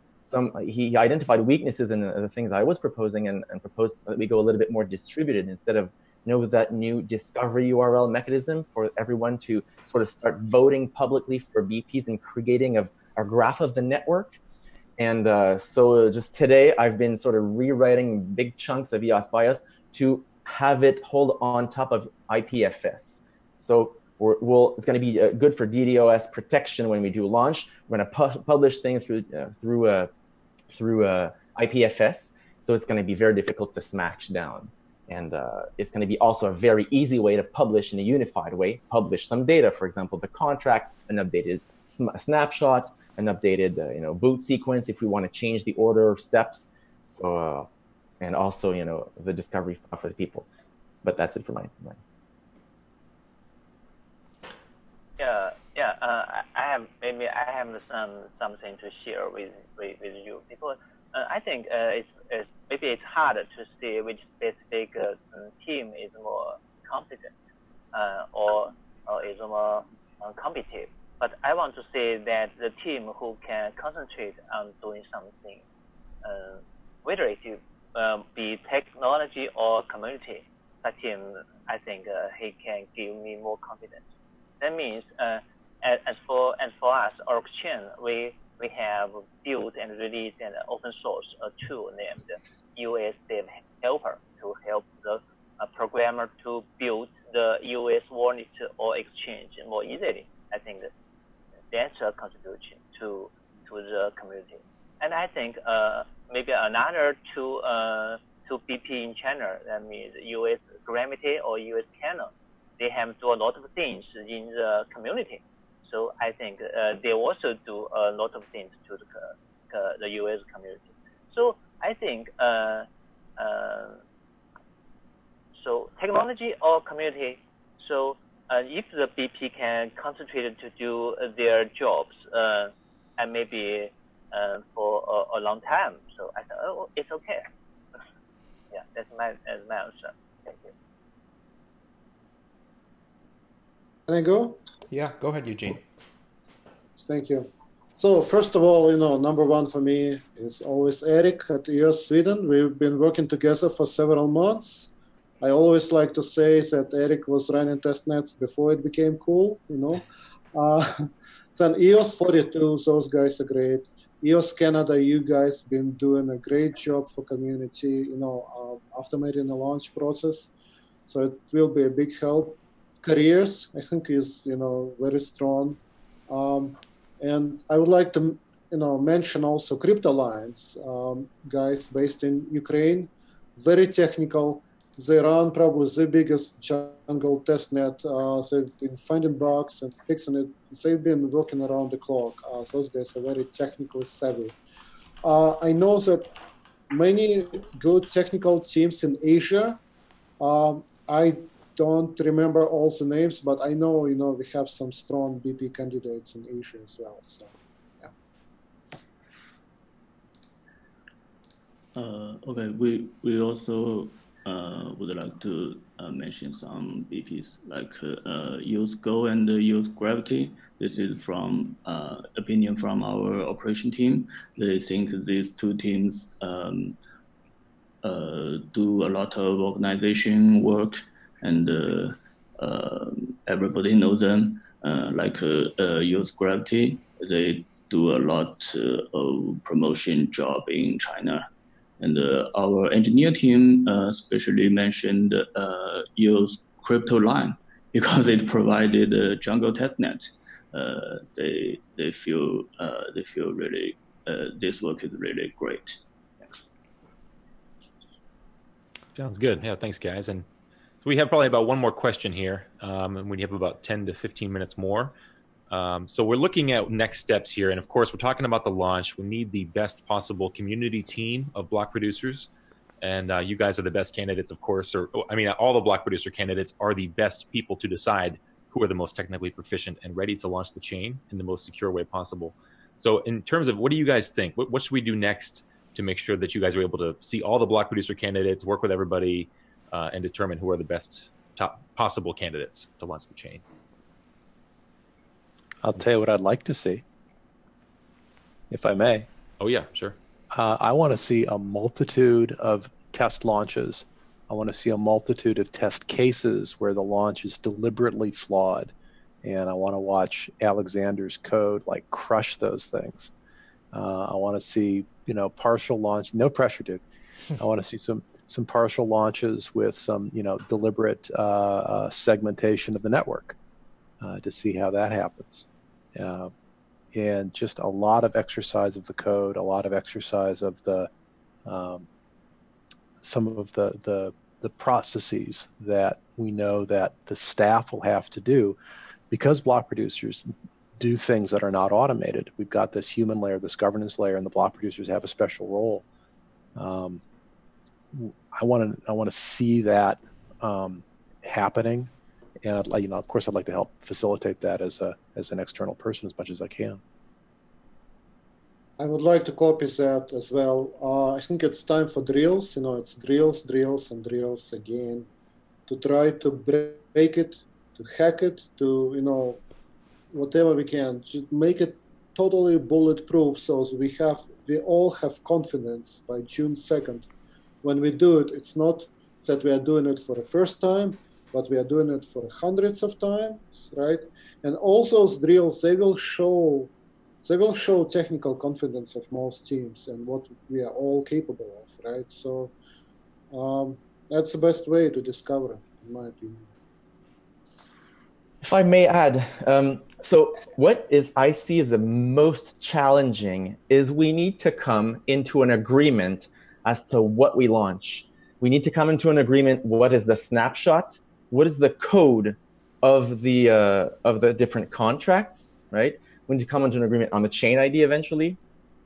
he identified weaknesses in the things I was proposing, and proposed that we go a little bit more distributed instead of with that new discovery URL mechanism for everyone to sort of start voting publicly for BPs and creating a graph of the network. And so just today, I've been sort of rewriting big chunks of EOS BIOS to have it hold on top of IPFS. So it's going to be good for DDoS protection when we do launch. We're going to publish things through IPFS, so it's going to be very difficult to smash down. And it's going to be also a very easy way to publish in a unified way. Publish some data, for example, the contract, an updated snapshot, an updated boot sequence if we want to change the order of steps. So and also the discovery for the people. But that's it for my. I have something to share with you because I think it's harder to see which specific team is more competent or is more competitive. But I want to say that the team who can concentrate on doing something, whether it be technology or community, that team, I think he can give me more confidence. That means, as for us, Org-Chain, we have built and released an open source tool named EOS Dev Helper to help the programmer to build the EOS wallet or exchange more easily. I think that's a contribution to the community. And I think maybe another two BP in China, that means EOS Gravity or EOSCanada, they have do a lot of things in the community. So I think they also do a lot of things to the EOS community. So I think so technology or community. So if the BP can concentrate to do their jobs and maybe for a long time, so I thought, oh, it's okay. Yeah, that's my answer. Thank you. Can I go? Yeah, go ahead, Eugene. Thank you. So first of all, number one for me is always Eric at EOS Sweden. We've been working together for several months. I always like to say that Eric was running testnets before it became cool, Then EOS 42, those guys are great. EOSCanada, you guys been doing a great job for community, automating the launch process. So it will be a big help. Careers, I think, is very strong. And I would like to mention also Crypto Alliance, guys based in Ukraine, very technical. They run probably the biggest jungle testnet. They've been finding bugs and fixing it. They've been working around the clock. So those guys are very technically savvy. I know that many good technical teams in Asia. I don't remember all the names, but I know we have some strong BP candidates in Asia as well. So yeah. Okay, we also would like to mention some BPs like EOS Go and EOS Gravity. This is from opinion from our operation team. They think these two teams do a lot of organization work, and everybody knows them. Like EOS Gravity, they do a lot of promotion job in China. And our engineer team especially mentioned EOS Crypto Line because it provided a jungle testnet. They feel really this work is really great. Thanks. Sounds good. Yeah, thanks, guys. And so we have probably about one more question here, and we have about 10 to 15 minutes more. So we're looking at next steps here. And of course, we're talking about the launch. We need the best possible community team of block producers. And you guys are the best candidates, of course. All the block producer candidates are the best people to decide who are the most technically proficient and ready to launch the chain in the most secure way possible. So in terms of what do you guys think? What should we do next to make sure that you guys are able to see all the block producer candidates, work with everybody, and determine who are the best top possible candidates to launch the chain? I'll tell you what I'd like to see, if I may. Oh, yeah, sure. I want to see a multitude of test launches. I want to see a multitude of test cases where the launch is deliberately flawed. And I want to watch Alexandre's code crush those things. I want to see, partial launch, no pressure, dude. I want to see some partial launches with some, deliberate segmentation of the network to see how that happens. And just a lot of exercise of the code, a lot of exercise of the some of the processes that we know that the staff will have to do, because block producers do things that are not automated. We've got this human layer, this governance layer, and the block producers have a special role. I want to see that happening. And of course, I'd like to help facilitate that as an external person as much as I can. I would like to copy that as well. I think it's time for drills. It's drills, drills, and drills again, to try to break it, to hack it, to whatever we can, just make it totally bulletproof, so we all have confidence by June 2nd. When we do it, it's not that we are doing it for the first time, but we are doing it for hundreds of times, right? And all those drills, they will show technical confidence of most teams and what we are all capable of, right? So that's the best way to discover it, in my opinion. If I may add, so what I see as the most challenging is we need to come into an agreement as to what we launch. We need to come into an agreement. What is the snapshot? What is the code of the different contracts, right? We need to come into an agreement on the chain ID eventually,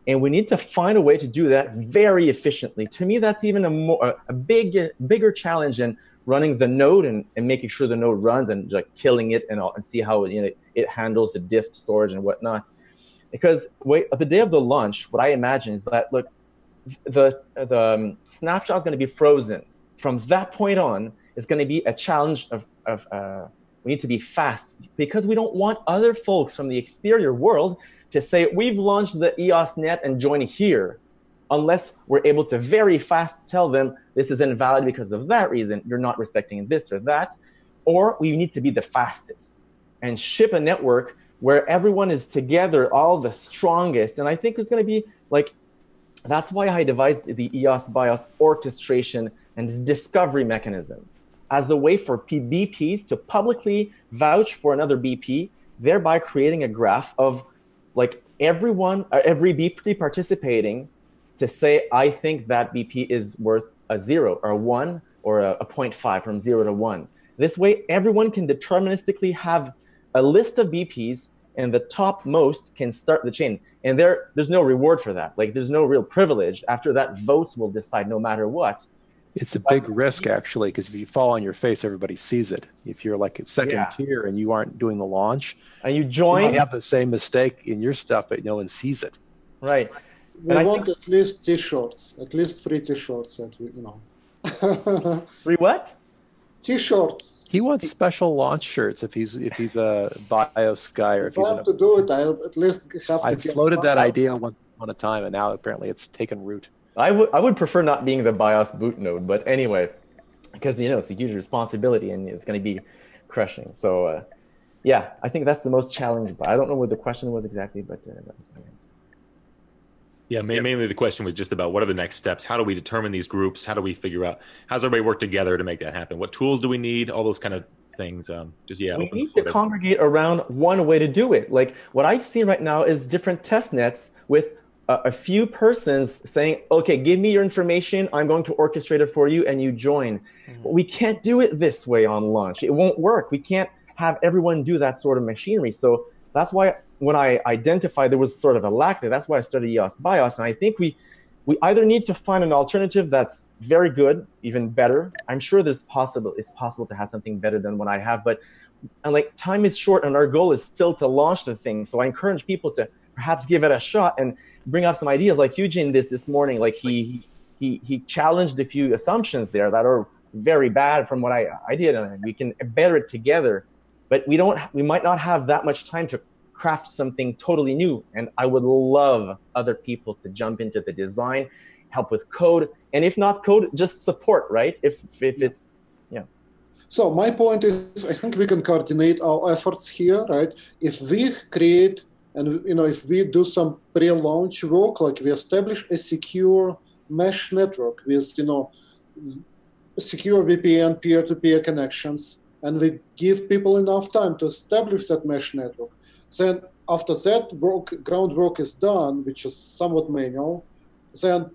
and we need to find a way to do that very efficiently. To me, that's even a bigger challenge than running the node and making sure the node runs and killing it and see how it handles the disk storage and whatnot. Because the day of the launch, what I imagine is that the snapshot is going to be frozen. From that point on, it's going to be a challenge of we need to be fast, because we don't want other folks from the exterior world to say, we've launched the EOS net and join here, unless we're able to very fast tell them this is invalid because of that reason, you're not respecting this or that. Or we need to be the fastest and ship a network where everyone is together, all the strongest. And I think it's going to be like, that's why I devised the EOS BIOS orchestration and discovery mechanism as a way for BPs to publicly vouch for another BP, thereby creating a graph of like everyone, every BP participating to say, I think that BP is worth a 0 or a 1 or a 0.5 from 0 to 1. This way, everyone can deterministically have a list of BPs, and the topmost can start the chain. And there's no reward for that. Like, there's no real privilege. After that, votes will decide no matter what. It's a big risk, actually, because if you fall on your face, everybody sees it. If you're like at second tier and you aren't doing the launch, and you join, you might have the same mistake in your stuff, but no one sees it. Right. We want at least T-shirts, at least 3 T-shirts that we, 3 what? T-shirts. He wants special launch shirts if he's a BIOS guy, or if he's to do it, I at least have to. I floated that idea once upon a time, and now apparently it's taken root. I would prefer not being the BIOS boot node, but anyway, because it's a huge responsibility and it's going to be crushing. So yeah, I think that's the most challenging. But I don't know what the question was exactly, but that was my answer. Yeah, mainly the question was just about what are the next steps? How do we determine these groups? How do we figure out, how does everybody work together to make that happen? What tools do we need? All those kind of things. We need to congregate around one way to do it. Like what I see right now is different test nets with a few persons saying, okay, give me your information. I'm going to orchestrate it for you and you join. But we can't do it this way on launch. It won't work. We can't have everyone do that sort of machinery. So that's why when I identified there was sort of a lack there, that's why I studied EOS BIOS. And I think we either need to find an alternative that's very good, even better. I'm sure it's possible to have something better than what I have, but like time is short and our goal is still to launch the thing. So I encourage people to perhaps give it a shot and bring up some ideas. Like Eugene this morning, like he challenged a few assumptions there that are very bad from what I did, and we can better it together. But we might not have that much time to craft something totally new. And I would love other people to jump into the design, help with code, and if not code, just support, right? If it's, So my point is, I think we can coordinate our efforts here, right? If we create and if we do some pre-launch work, like we establish a secure mesh network with secure VPN peer-to-peer connections, and we give people enough time to establish that mesh network. Then after that groundwork is done, which is somewhat manual, then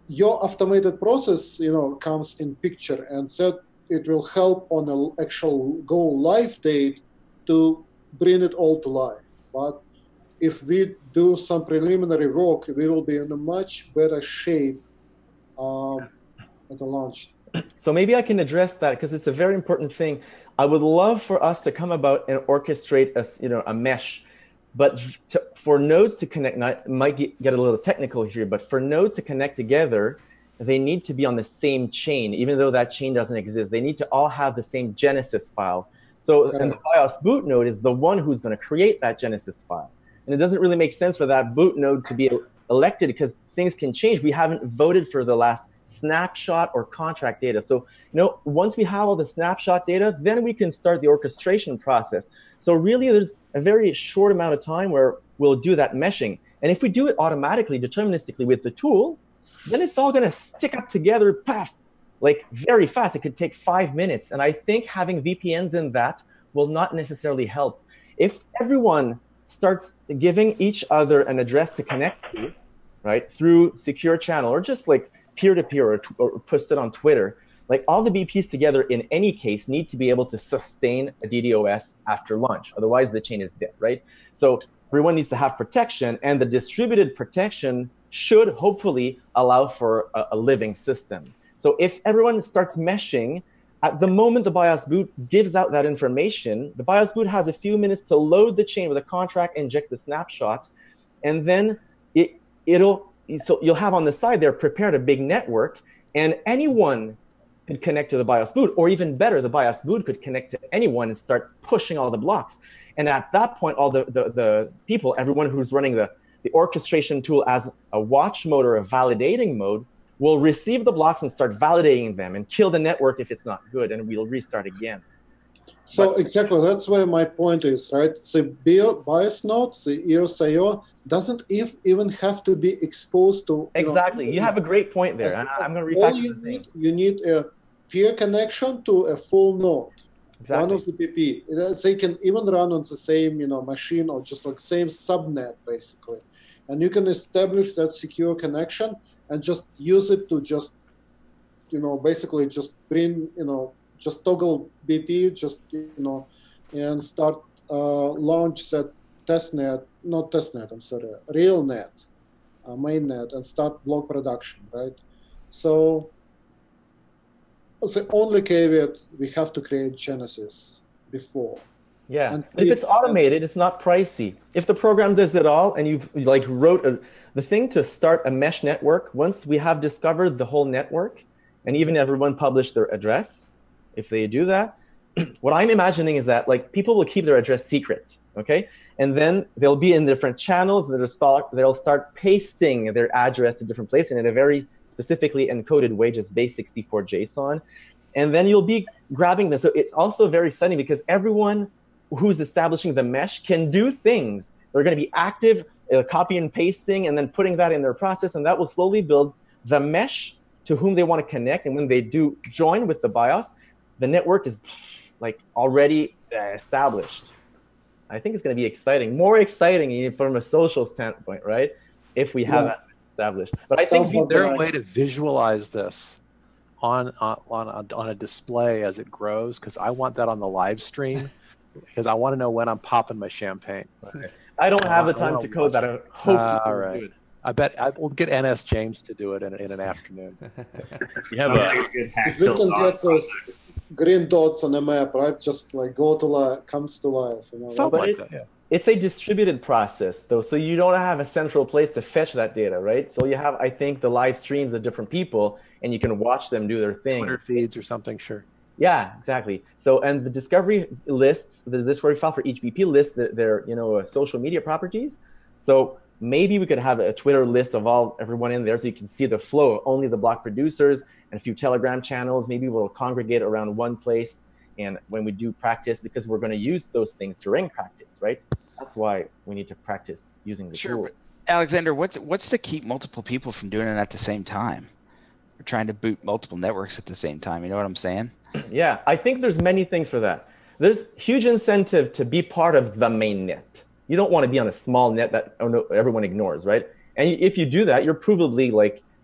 your automated process, comes in picture, and that it will help on an actual go live date to bring it all to life. But if we do some preliminary work, we will be in a much better shape at the launch. So maybe I can address that because it's a very important thing. I would love for us to come about and orchestrate a mesh, but for nodes to connect, might get a little technical here, but for nodes to connect together, they need to be on the same chain, even though that chain doesn't exist. They need to all have the same Genesis file. So and the BIOS boot node is the one who's going to create that Genesis file. And it doesn't really make sense for that boot node to be elected because things can change. We haven't voted for the last snapshot or contract data. So, once we have all the snapshot data, then we can start the orchestration process. So really, there's a very short amount of time where we'll do that meshing. And if we do it automatically, deterministically with the tool, then it's all going to stick up together, paf, like very fast. It could take 5 minutes. And I think having VPNs in that will not necessarily help. If everyone starts giving each other an address to connect to, right, through secure channel or just like peer-to-peer or post it on Twitter, like all the BPs together in any case need to be able to sustain a DDoS after launch. Otherwise, the chain is dead, right? So everyone needs to have protection, and the distributed protection should hopefully allow for a living system. So if everyone starts meshing, at the moment the BIOS boot gives out that information, the BIOS boot has a few minutes to load the chain with a contract, inject the snapshot, and then so you'll have on the side there prepared a big network, and anyone could connect to the BIOS boot, or even better, the BIOS boot could connect to anyone and start pushing all the blocks. And at that point, all the people, everyone who's running the orchestration tool as a watch mode or a validating mode, will receive the blocks and start validating them and kill the network if it's not good, and we'll restart again. So exactly, that's where my point is, right? The bias node, the EOSIO, doesn't even have to be exposed to... Exactly. You have a great point there. I'm going to refactor the thing. You need a peer connection to a full node. Exactly. One of the BP. They can even run on the same, machine or just like same subnet, basically. And you can establish that secure connection and just use it to just, basically just bring, just toggle BP, just, and start launch that real net, mainnet, and start block production, right? So the only caveat, we have to create Genesis before. Yeah, and if it's automated, it's not pricey. If the program does it all, and you've wrote the thing to start a mesh network, once we have discovered the whole network, and even everyone published their address, if they do that, what I'm imagining is that people will keep their address secret, okay? And then they'll be in different channels, and they'll start pasting their address to different places in a very specifically encoded way, just base64 JSON. And then you'll be grabbing them. So it's also very exciting because everyone who's establishing the mesh can do things. They're going to be active, copy and pasting, and then putting that in their process, and that will slowly build the mesh to whom they want to connect. And when they do join with the BIOS, the network is already established. I think it's going to be exciting, more exciting from a social standpoint, right? If we have that established. But I think is there a way to visualize this on a display as it grows? Because I want that on the live stream. Because I want to know when I'm popping my champagne. I don't have the time to code that. I hope all right. I bet I will get NS James to do it in an afternoon. You have a good hack. If we can get those green dots on the map, right? Just go to life, comes to life. Something like that. Yeah. It's a distributed process, though, so you don't have a central place to fetch that data, right? So you have, I think, the live streams of different people, and you can watch them do their thing. Twitter feeds or something, sure. Yeah, exactly. So, and the discovery lists, the discovery file for each BP lists their social media properties. So maybe we could have a Twitter list of everyone in there, so you can see the flow, only the block producers and a few Telegram channels. Maybe we'll congregate around one place. And when we do practice, because we're going to use those things during practice, right? That's why we need to practice using the tool. But Alexander, what's to keep multiple people from doing it at the same time? We're trying to boot multiple networks at the same time. You know what I'm saying? Yeah, I think there's many things for that. There's huge incentive to be part of the main net. You don't want to be on a small net that everyone ignores, right? And if you do that, you're provably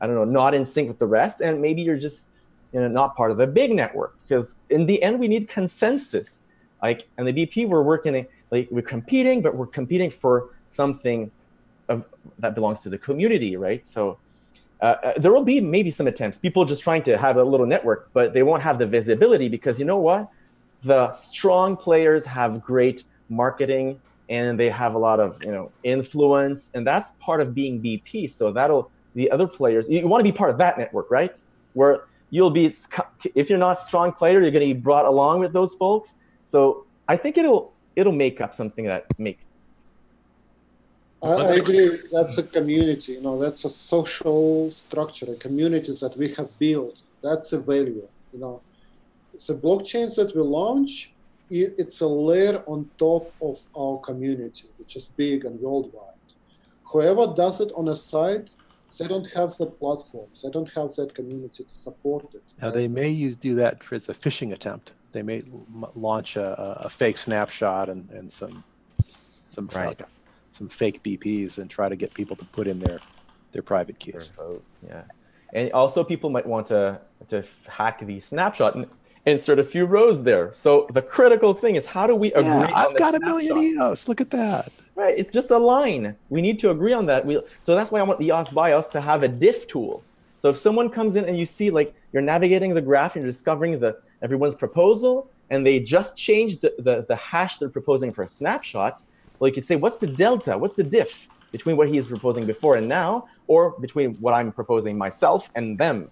not in sync with the rest, and maybe you're just not part of the big network. Because in the end, we need consensus. And the BP, we're competing, but we're competing for something that belongs to the community, right? So there will be maybe some attempts, people just trying to have a little network, but they won't have the visibility because you know what? The strong players have great marketing and they have a lot of influence, and that's part of being BP. So the other players, you want to be part of that network, right? Where you'll be, if you're not a strong player, you're going to be brought along with those folks. So I think it'll make up something that makes. I agree. That's a community. That's a social structure, a communities that we have built. That's a value. It's a blockchains that we launch. It's a layer on top of our community, which is big and worldwide. Whoever does it on a side, they don't have that platform. They don't have that community to support it. Now, they may do that as a phishing attempt. They may launch a fake snapshot and some fake BPs and try to get people to put in their private keys. Yeah, and also people might want to hack the snapshot and insert a few rows there. So the critical thing is, how do we agree on I've got snapshot? 1 million EOS. Look at that. Right, it's just a line. We need to agree on that. So that's why I want the EOS BIOS to have a diff tool. So if someone comes in and you see you're navigating the graph and you're discovering everyone's proposal and they just changed the hash they're proposing for a snapshot, well, you could say, what's the delta? What's the diff between what he is proposing before and now, or between what I'm proposing myself and them,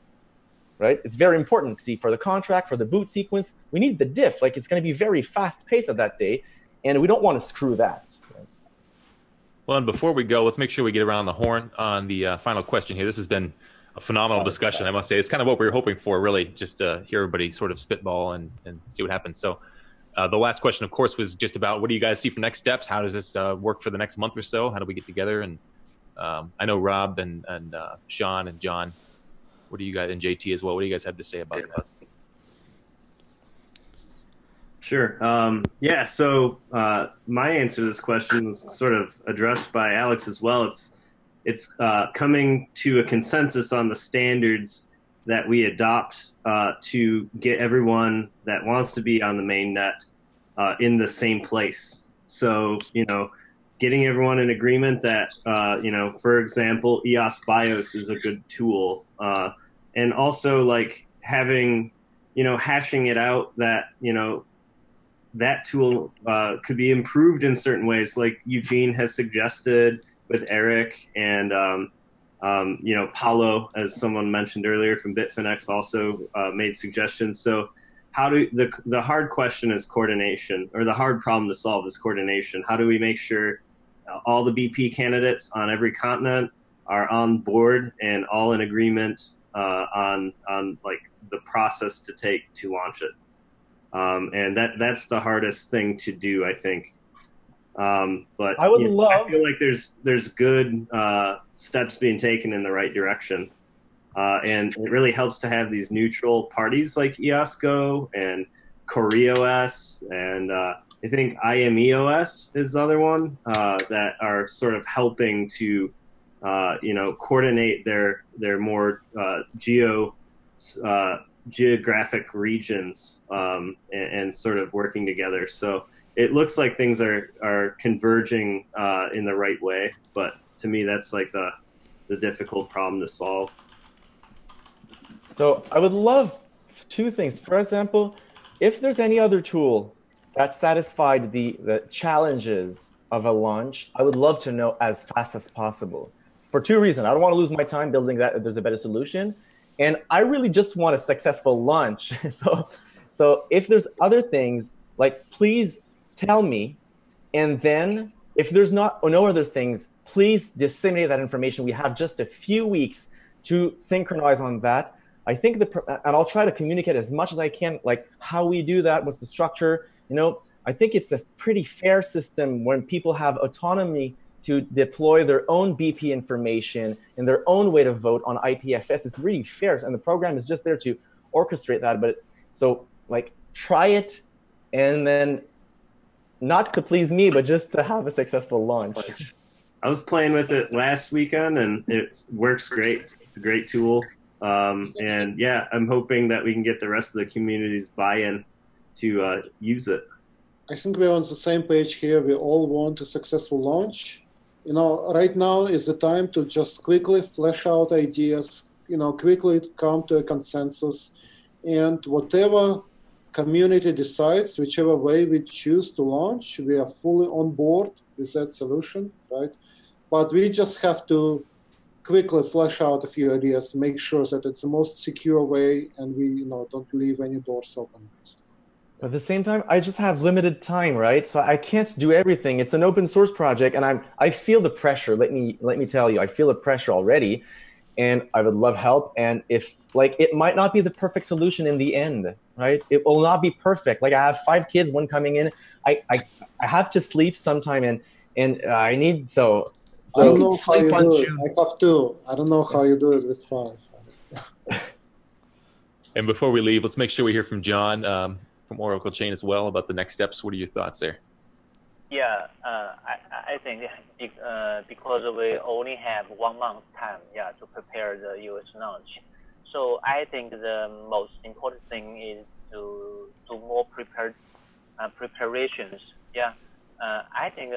right? It's very important. See, for the contract, for the boot sequence, we need the diff. It's going to be very fast-paced at that day, and we don't want to screw that. Right? Well, and before we go, let's make sure we get around the horn on the final question here. This has been a phenomenal discussion, I must say. It's kind of what we were hoping for, really, just to hear everybody sort of spitball and see what happens. So The last question, of course, was just about what do you guys see for next steps? How does this work for the next month or so? How do we get together? And I know Rob and Sean and John, what do you guys, and JT as well, what do you guys have to say about that? Sure. Yeah, so my answer to this question was sort of addressed by Alex as well. It's coming to a consensus on the standards that we adopt to get everyone that wants to be on the mainnet in the same place. So, getting everyone in agreement that, for example, EOS BIOS is a good tool. And also like having, hashing it out that, that tool could be improved in certain ways, like Eugene has suggested with Eric, and Paulo, as someone mentioned earlier from Bitfinex, also made suggestions. So how do the hard question is coordination, or the hard problem to solve is coordination. How do we make sure all the BP candidates on every continent are on board and all in agreement on like the process to take to launch it? And that's the hardest thing to do, I think. But I feel like there's good steps being taken in the right direction. And it really helps to have these neutral parties like EOS Go and CoreOS, and I think IMEOS is the other one that are sort of helping to coordinate their more geographic regions and sort of working together. So it looks like things are converging in the right way, but to me that's like the difficult problem to solve. So I would love two things. For example, if there's any other tool that satisfied the challenges of a launch, I would love to know as fast as possible. For two reasons. I don't want to lose my time building that if there's a better solution. And I really just want a successful launch. So if there's other things, like please tell me. And then if there's no other things, please disseminate that information. We have just a few weeks to synchronize on that. I think and I'll try to communicate as much as I can, like how we do that, what's the structure. I think it's a pretty fair system when people have autonomy to deploy their own BP information and their own way to vote on IPFS. It's really fair, and the program is just there to orchestrate that. But so like try it, and then not to please me, but just to have a successful launch. I was playing with it last weekend, and it works great. It's a great tool. And yeah, I'm hoping that we can get the rest of the community's buy-in to use it. I think we're on the same page here. We all want a successful launch. Right now is the time to just quickly flesh out ideas, quickly come to a consensus, and whatever community decides, whichever way we choose to launch, we are fully on board with that solution, right? But we just have to quickly flesh out a few ideas, make sure that it's the most secure way, and we don't leave any doors open. But at the same time, I just have limited time, right? So I can't do everything. It's an open source project, and I feel the pressure. Let me tell you, I feel the pressure already, and I would love help. And if it might not be the perfect solution in the end, right? It will not be perfect. Like I have 5 kids, one coming in. I have to sleep sometime, and I need so. I don't know how you do it. I have to. I don't know how you do it with 5. And before we leave, let's make sure we hear from John from Oracle Chain as well about the next steps. What are your thoughts there? Yeah, I think because we only have 1 month time, to prepare the EOS launch. So I think the most important thing is to do more preparations. I think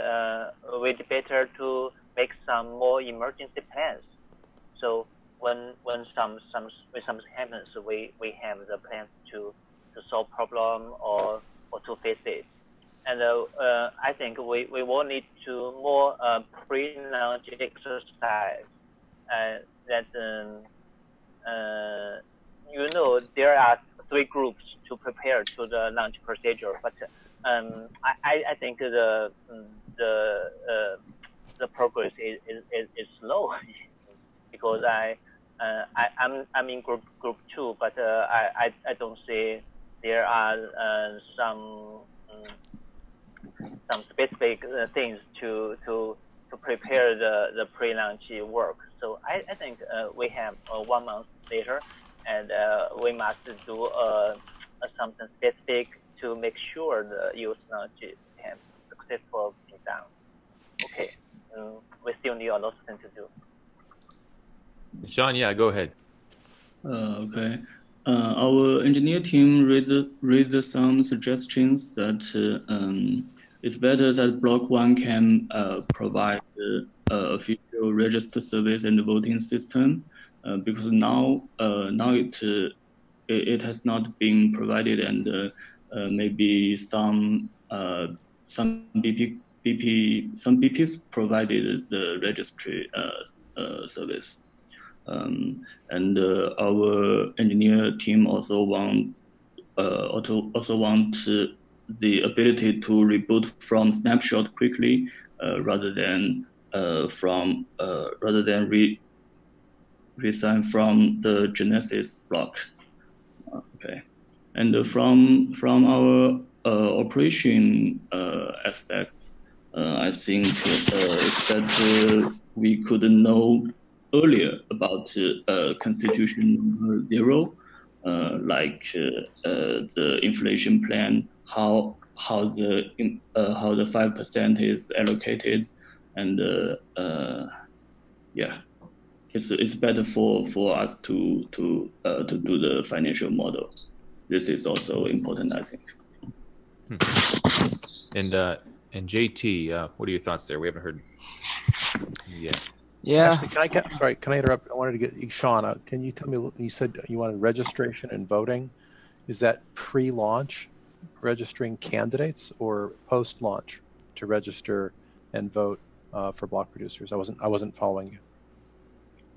we'd better to make some more emergency plans. So when something happens, we have the plans to solve problem or to face it. And I think we will need to more pre-launch exercise. There are 3 groups to prepare to the launch procedure, but I think the progress is slow because I'm in group 2, but I don't see there are some things to prepare the pre-launch work. So I think we have 1 month later, and we must do something specific to make sure the EOS launch can successfully be done. Okay, we still need a lot of things to do. Sean, yeah, go ahead. Okay. Our engineer team raised some suggestions that it's better that block.one can provide official register service and voting system because now it has not been provided, and maybe some BPs provided the registry service. And our engineer team also want the ability to reboot from snapshot quickly rather than resign from the Genesis block. Okay, and from our operation aspect, I think it's that we could know earlier about Constitution number 0, like the inflation plan, how the 5% is allocated, and yeah, it's better for us to do the financial model. This is also important, I think. And JT, what are your thoughts there? We haven't heard yet. Yeah. Actually, can I interrupt? I wanted to get Sean. Can you tell me? You said you wanted registration and voting. Is that pre-launch, registering candidates, or post-launch to register and vote for block producers? I wasn't following you.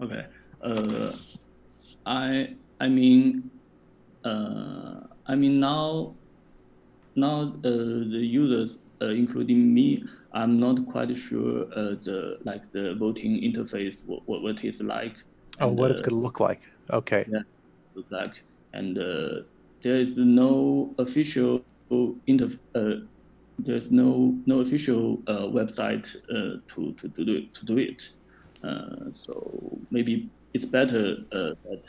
Okay. I mean now the users, including me, I'm not quite sure the voting interface what it's like. And, what it's going to look like. Okay. Yeah, look like, and there is no official there's no official website to do it. So maybe it's better that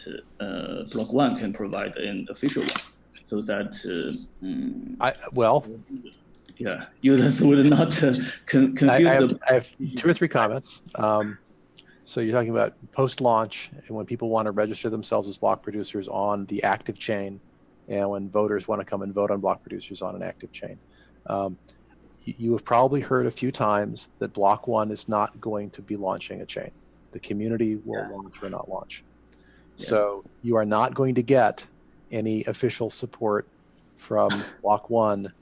block.one can provide an official one, so that yeah, users would not confuse I have 2 or 3 comments. So you're talking about post-launch, and when people want to register themselves as block producers on the active chain, and when voters want to come and vote on block producers on an active chain. You have probably heard a few times that block.one is not going to be launching a chain. The community will launch or not launch. Yes. So you are not going to get any official support from block.one.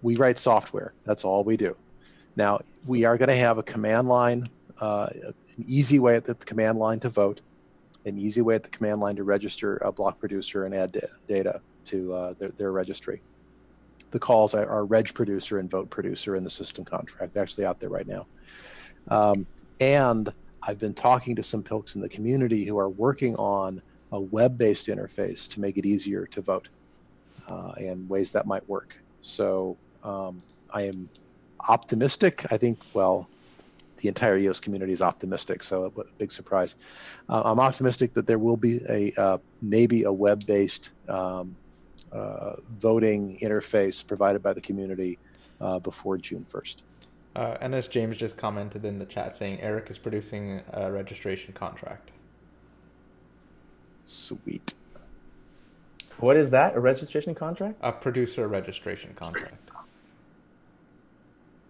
We write software. That's all we do. Now, we are going to have a command line, an easy way at the command line to vote, an easy way at the command line to register a block producer and add data to their registry. The calls are reg producer and vote producer in the system contract. They're actually out there right now. And I've been talking to some folks in the community who are working on a web-based interface to make it easier to vote and ways that might work. So I am optimistic. I think, well, the entire EOS community is optimistic, so a big surprise. I'm optimistic that there will be maybe a web-based voting interface provided by the community before June 1st. And as James just commented in the chat saying Eric is producing a registration contract. Sweet. What is that? A registration contract? A producer registration contract.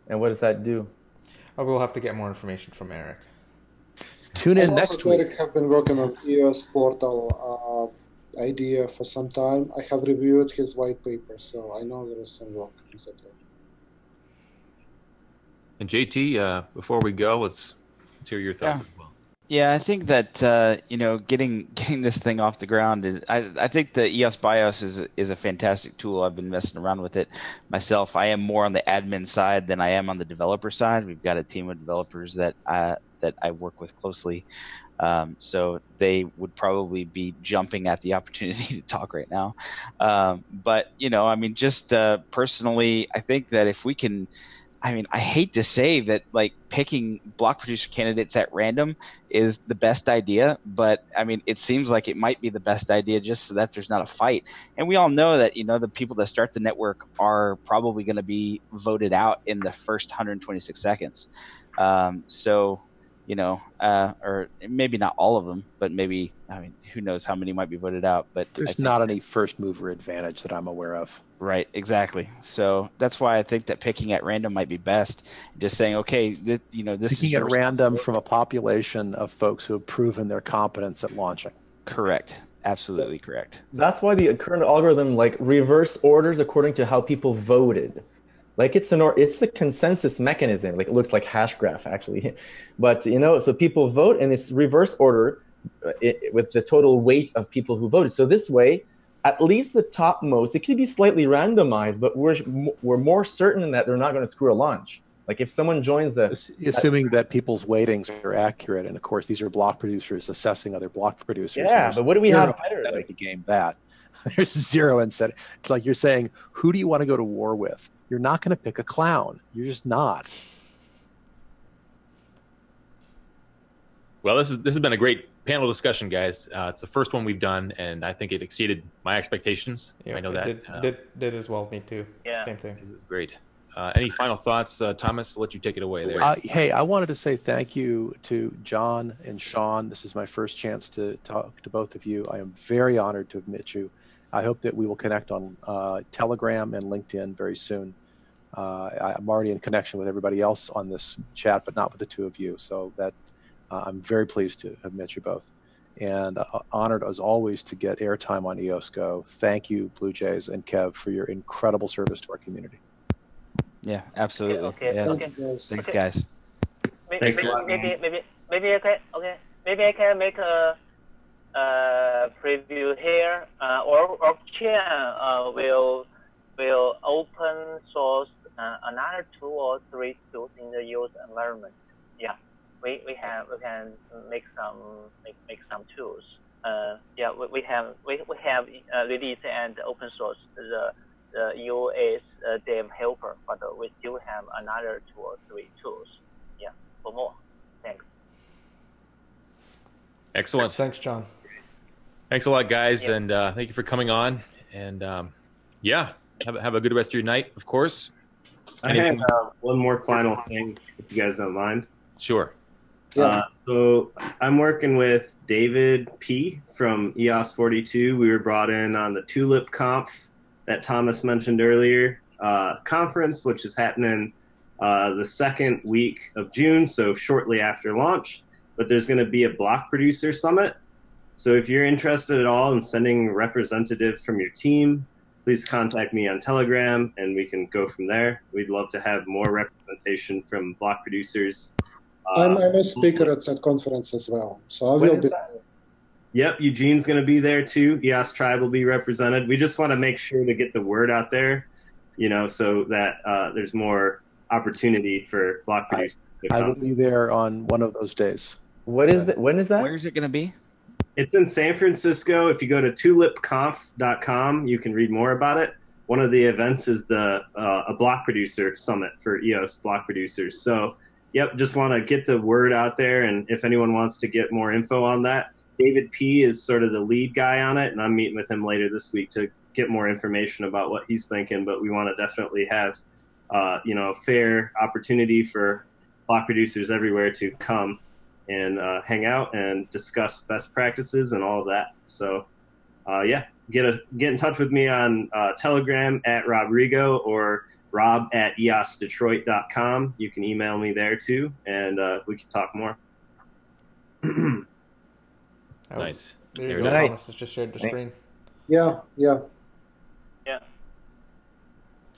And what does that do? We'll have to get more information from Eric. Tune in next week. Eric have been working on EOS portal idea for some time. I have reviewed his white paper, so I know there is some work. And JT, before we go, let's hear your thoughts as well. Yeah, I think that getting this thing off the ground is. I think the EOS BIOS is a fantastic tool. I've been messing around with it myself. I am more on the admin side than I am on the developer side. We've got a team of developers that I work with closely, so they would probably be jumping at the opportunity to talk right now. But just personally, I think that if we can I mean, I hate to say that like picking block producer candidates at random is the best idea, but I mean, it seems like it might be the best idea just so that there's not a fight. And we all know that, the people that start the network are probably going to be voted out in the first 126 seconds. So, or maybe not all of them, but maybe, I mean, who knows how many might be voted out, but there's not any first mover advantage that I'm aware of. Right, exactly. So that's why I think that picking at random might be best. Just saying, okay, this picking at random from a population of folks who have proven their competence at launching. Correct. Absolutely correct. That's why the current algorithm like reverse orders according to how people voted. Like it's a consensus mechanism. Like it looks like hash graph actually, but so people vote and it's reverse order with the total weight of people who voted. So this way, at least the topmost, it could be slightly randomized, but we're more certain that they're not going to screw a launch. Like if someone joins assuming that people's weightings are accurate, and of course these are block producers assessing other block producers. Yeah, but what do we have better? Like the game that there's zero incentive. It's like you're saying, who do you want to go to war with? You're not going to pick a clown. You're just not. Well, this has been a great panel discussion, guys. It's the first one we've done, and I think it exceeded my expectations. Yeah, I know that did as well. Me too. Yeah, same thing. This is great. Any final thoughts, Thomas? I'll let you take it away there. Hey, I wanted to say thank you to John and Sean. This is my first chance to talk to both of you. I am very honored to have met you. I hope that we will connect on Telegram and LinkedIn very soon. I'm already in connection with everybody else on this chat, but not with the two of you. So that I'm very pleased to have met you both. And honored as always to get airtime on EOS Go. Thank you, Bluejays and Kev, for your incredible service to our community. Yeah, absolutely. Okay. Thanks, guys. Maybe I can make a preview here, or Chen will open source another 2 or 3 tools in the EOS environment. Yeah, we can make some tools. We have released and open source the EOS dev helper, but we still have another 2 or 3 tools. Yeah, for more. Thanks. Excellent. Thanks, John. Thanks a lot, guys, and thank you for coming on. And have a good rest of your night, of course. I have one more final thing, if you guys don't mind. Sure. So I'm working with David P. from EOS 42. We were brought in on the Tulip Conf that Thomas mentioned earlier conference, which is happening the second week of June, so shortly after launch. But there's going to be a block producer summit. So if you're interested at all in sending representatives from your team, please contact me on Telegram and we can go from there. We'd love to have more representation from block producers. I'm a speaker at that conference as well, so I will be. Yep, Eugene's going to be there too. EOS Tribe will be represented. We just want to make sure to get the word out there, so that there's more opportunity for block producers. I will be there on one of those days. What is it? When is that? Where is it going to be? It's in San Francisco. If you go to tulipconf.com, you can read more about it. One of the events is a block producer summit for EOS block producers. So, yep, just want to get the word out there. And if anyone wants to get more info on that, David P. is sort of the lead guy on it. And I'm meeting with him later this week to get more information about what he's thinking. But we want to definitely have, a fair opportunity for block producers everywhere to come and hang out and discuss best practices and all of that. So, get in touch with me on Telegram at Robrigo or rob@eosdetroit.com. You can email me there too, and we can talk more. Nice. There you go. Nice. Thomas has just shared the screen. Yeah.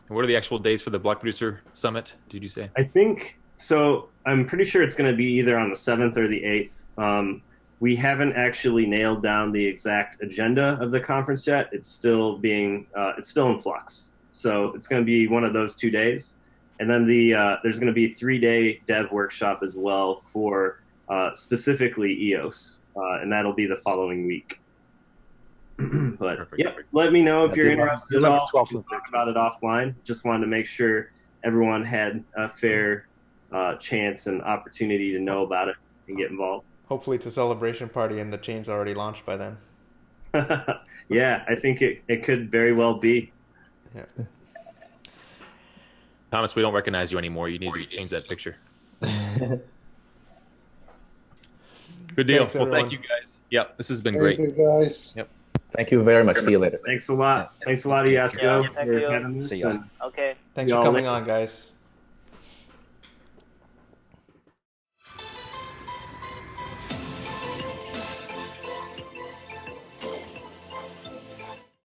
What are the actual days for the block producer summit? Did you say? I think so. I'm pretty sure it's going to be either on the 7th or the 8th. We haven't actually nailed down the exact agenda of the conference yet. It's still it's still in flux. So it's going to be one of those 2 days. And then there's going to be a 3-day dev workshop as well for specifically EOS. And that'll be the following week. But Perfect. yep, let me know if you're interested at all. November 12th. We can talk about it offline. Just wanted to make sure everyone had a fair chance and opportunity to know about it and get involved. Hopefully it's a celebration party and the chain's already launched by then. Yeah, I think it could very well be. Yeah. Thomas, we don't recognize you anymore. You need to change that picture. Good deal. Thanks, well, thank you guys. Yep, this has been great. Thank you, guys. Yep. Thank you very much. See you later. Thanks a lot. Thanks a lot, EOS Go, thank for you. having us. See ya. And Okay. Thanks for Y'all coming later. on, guys.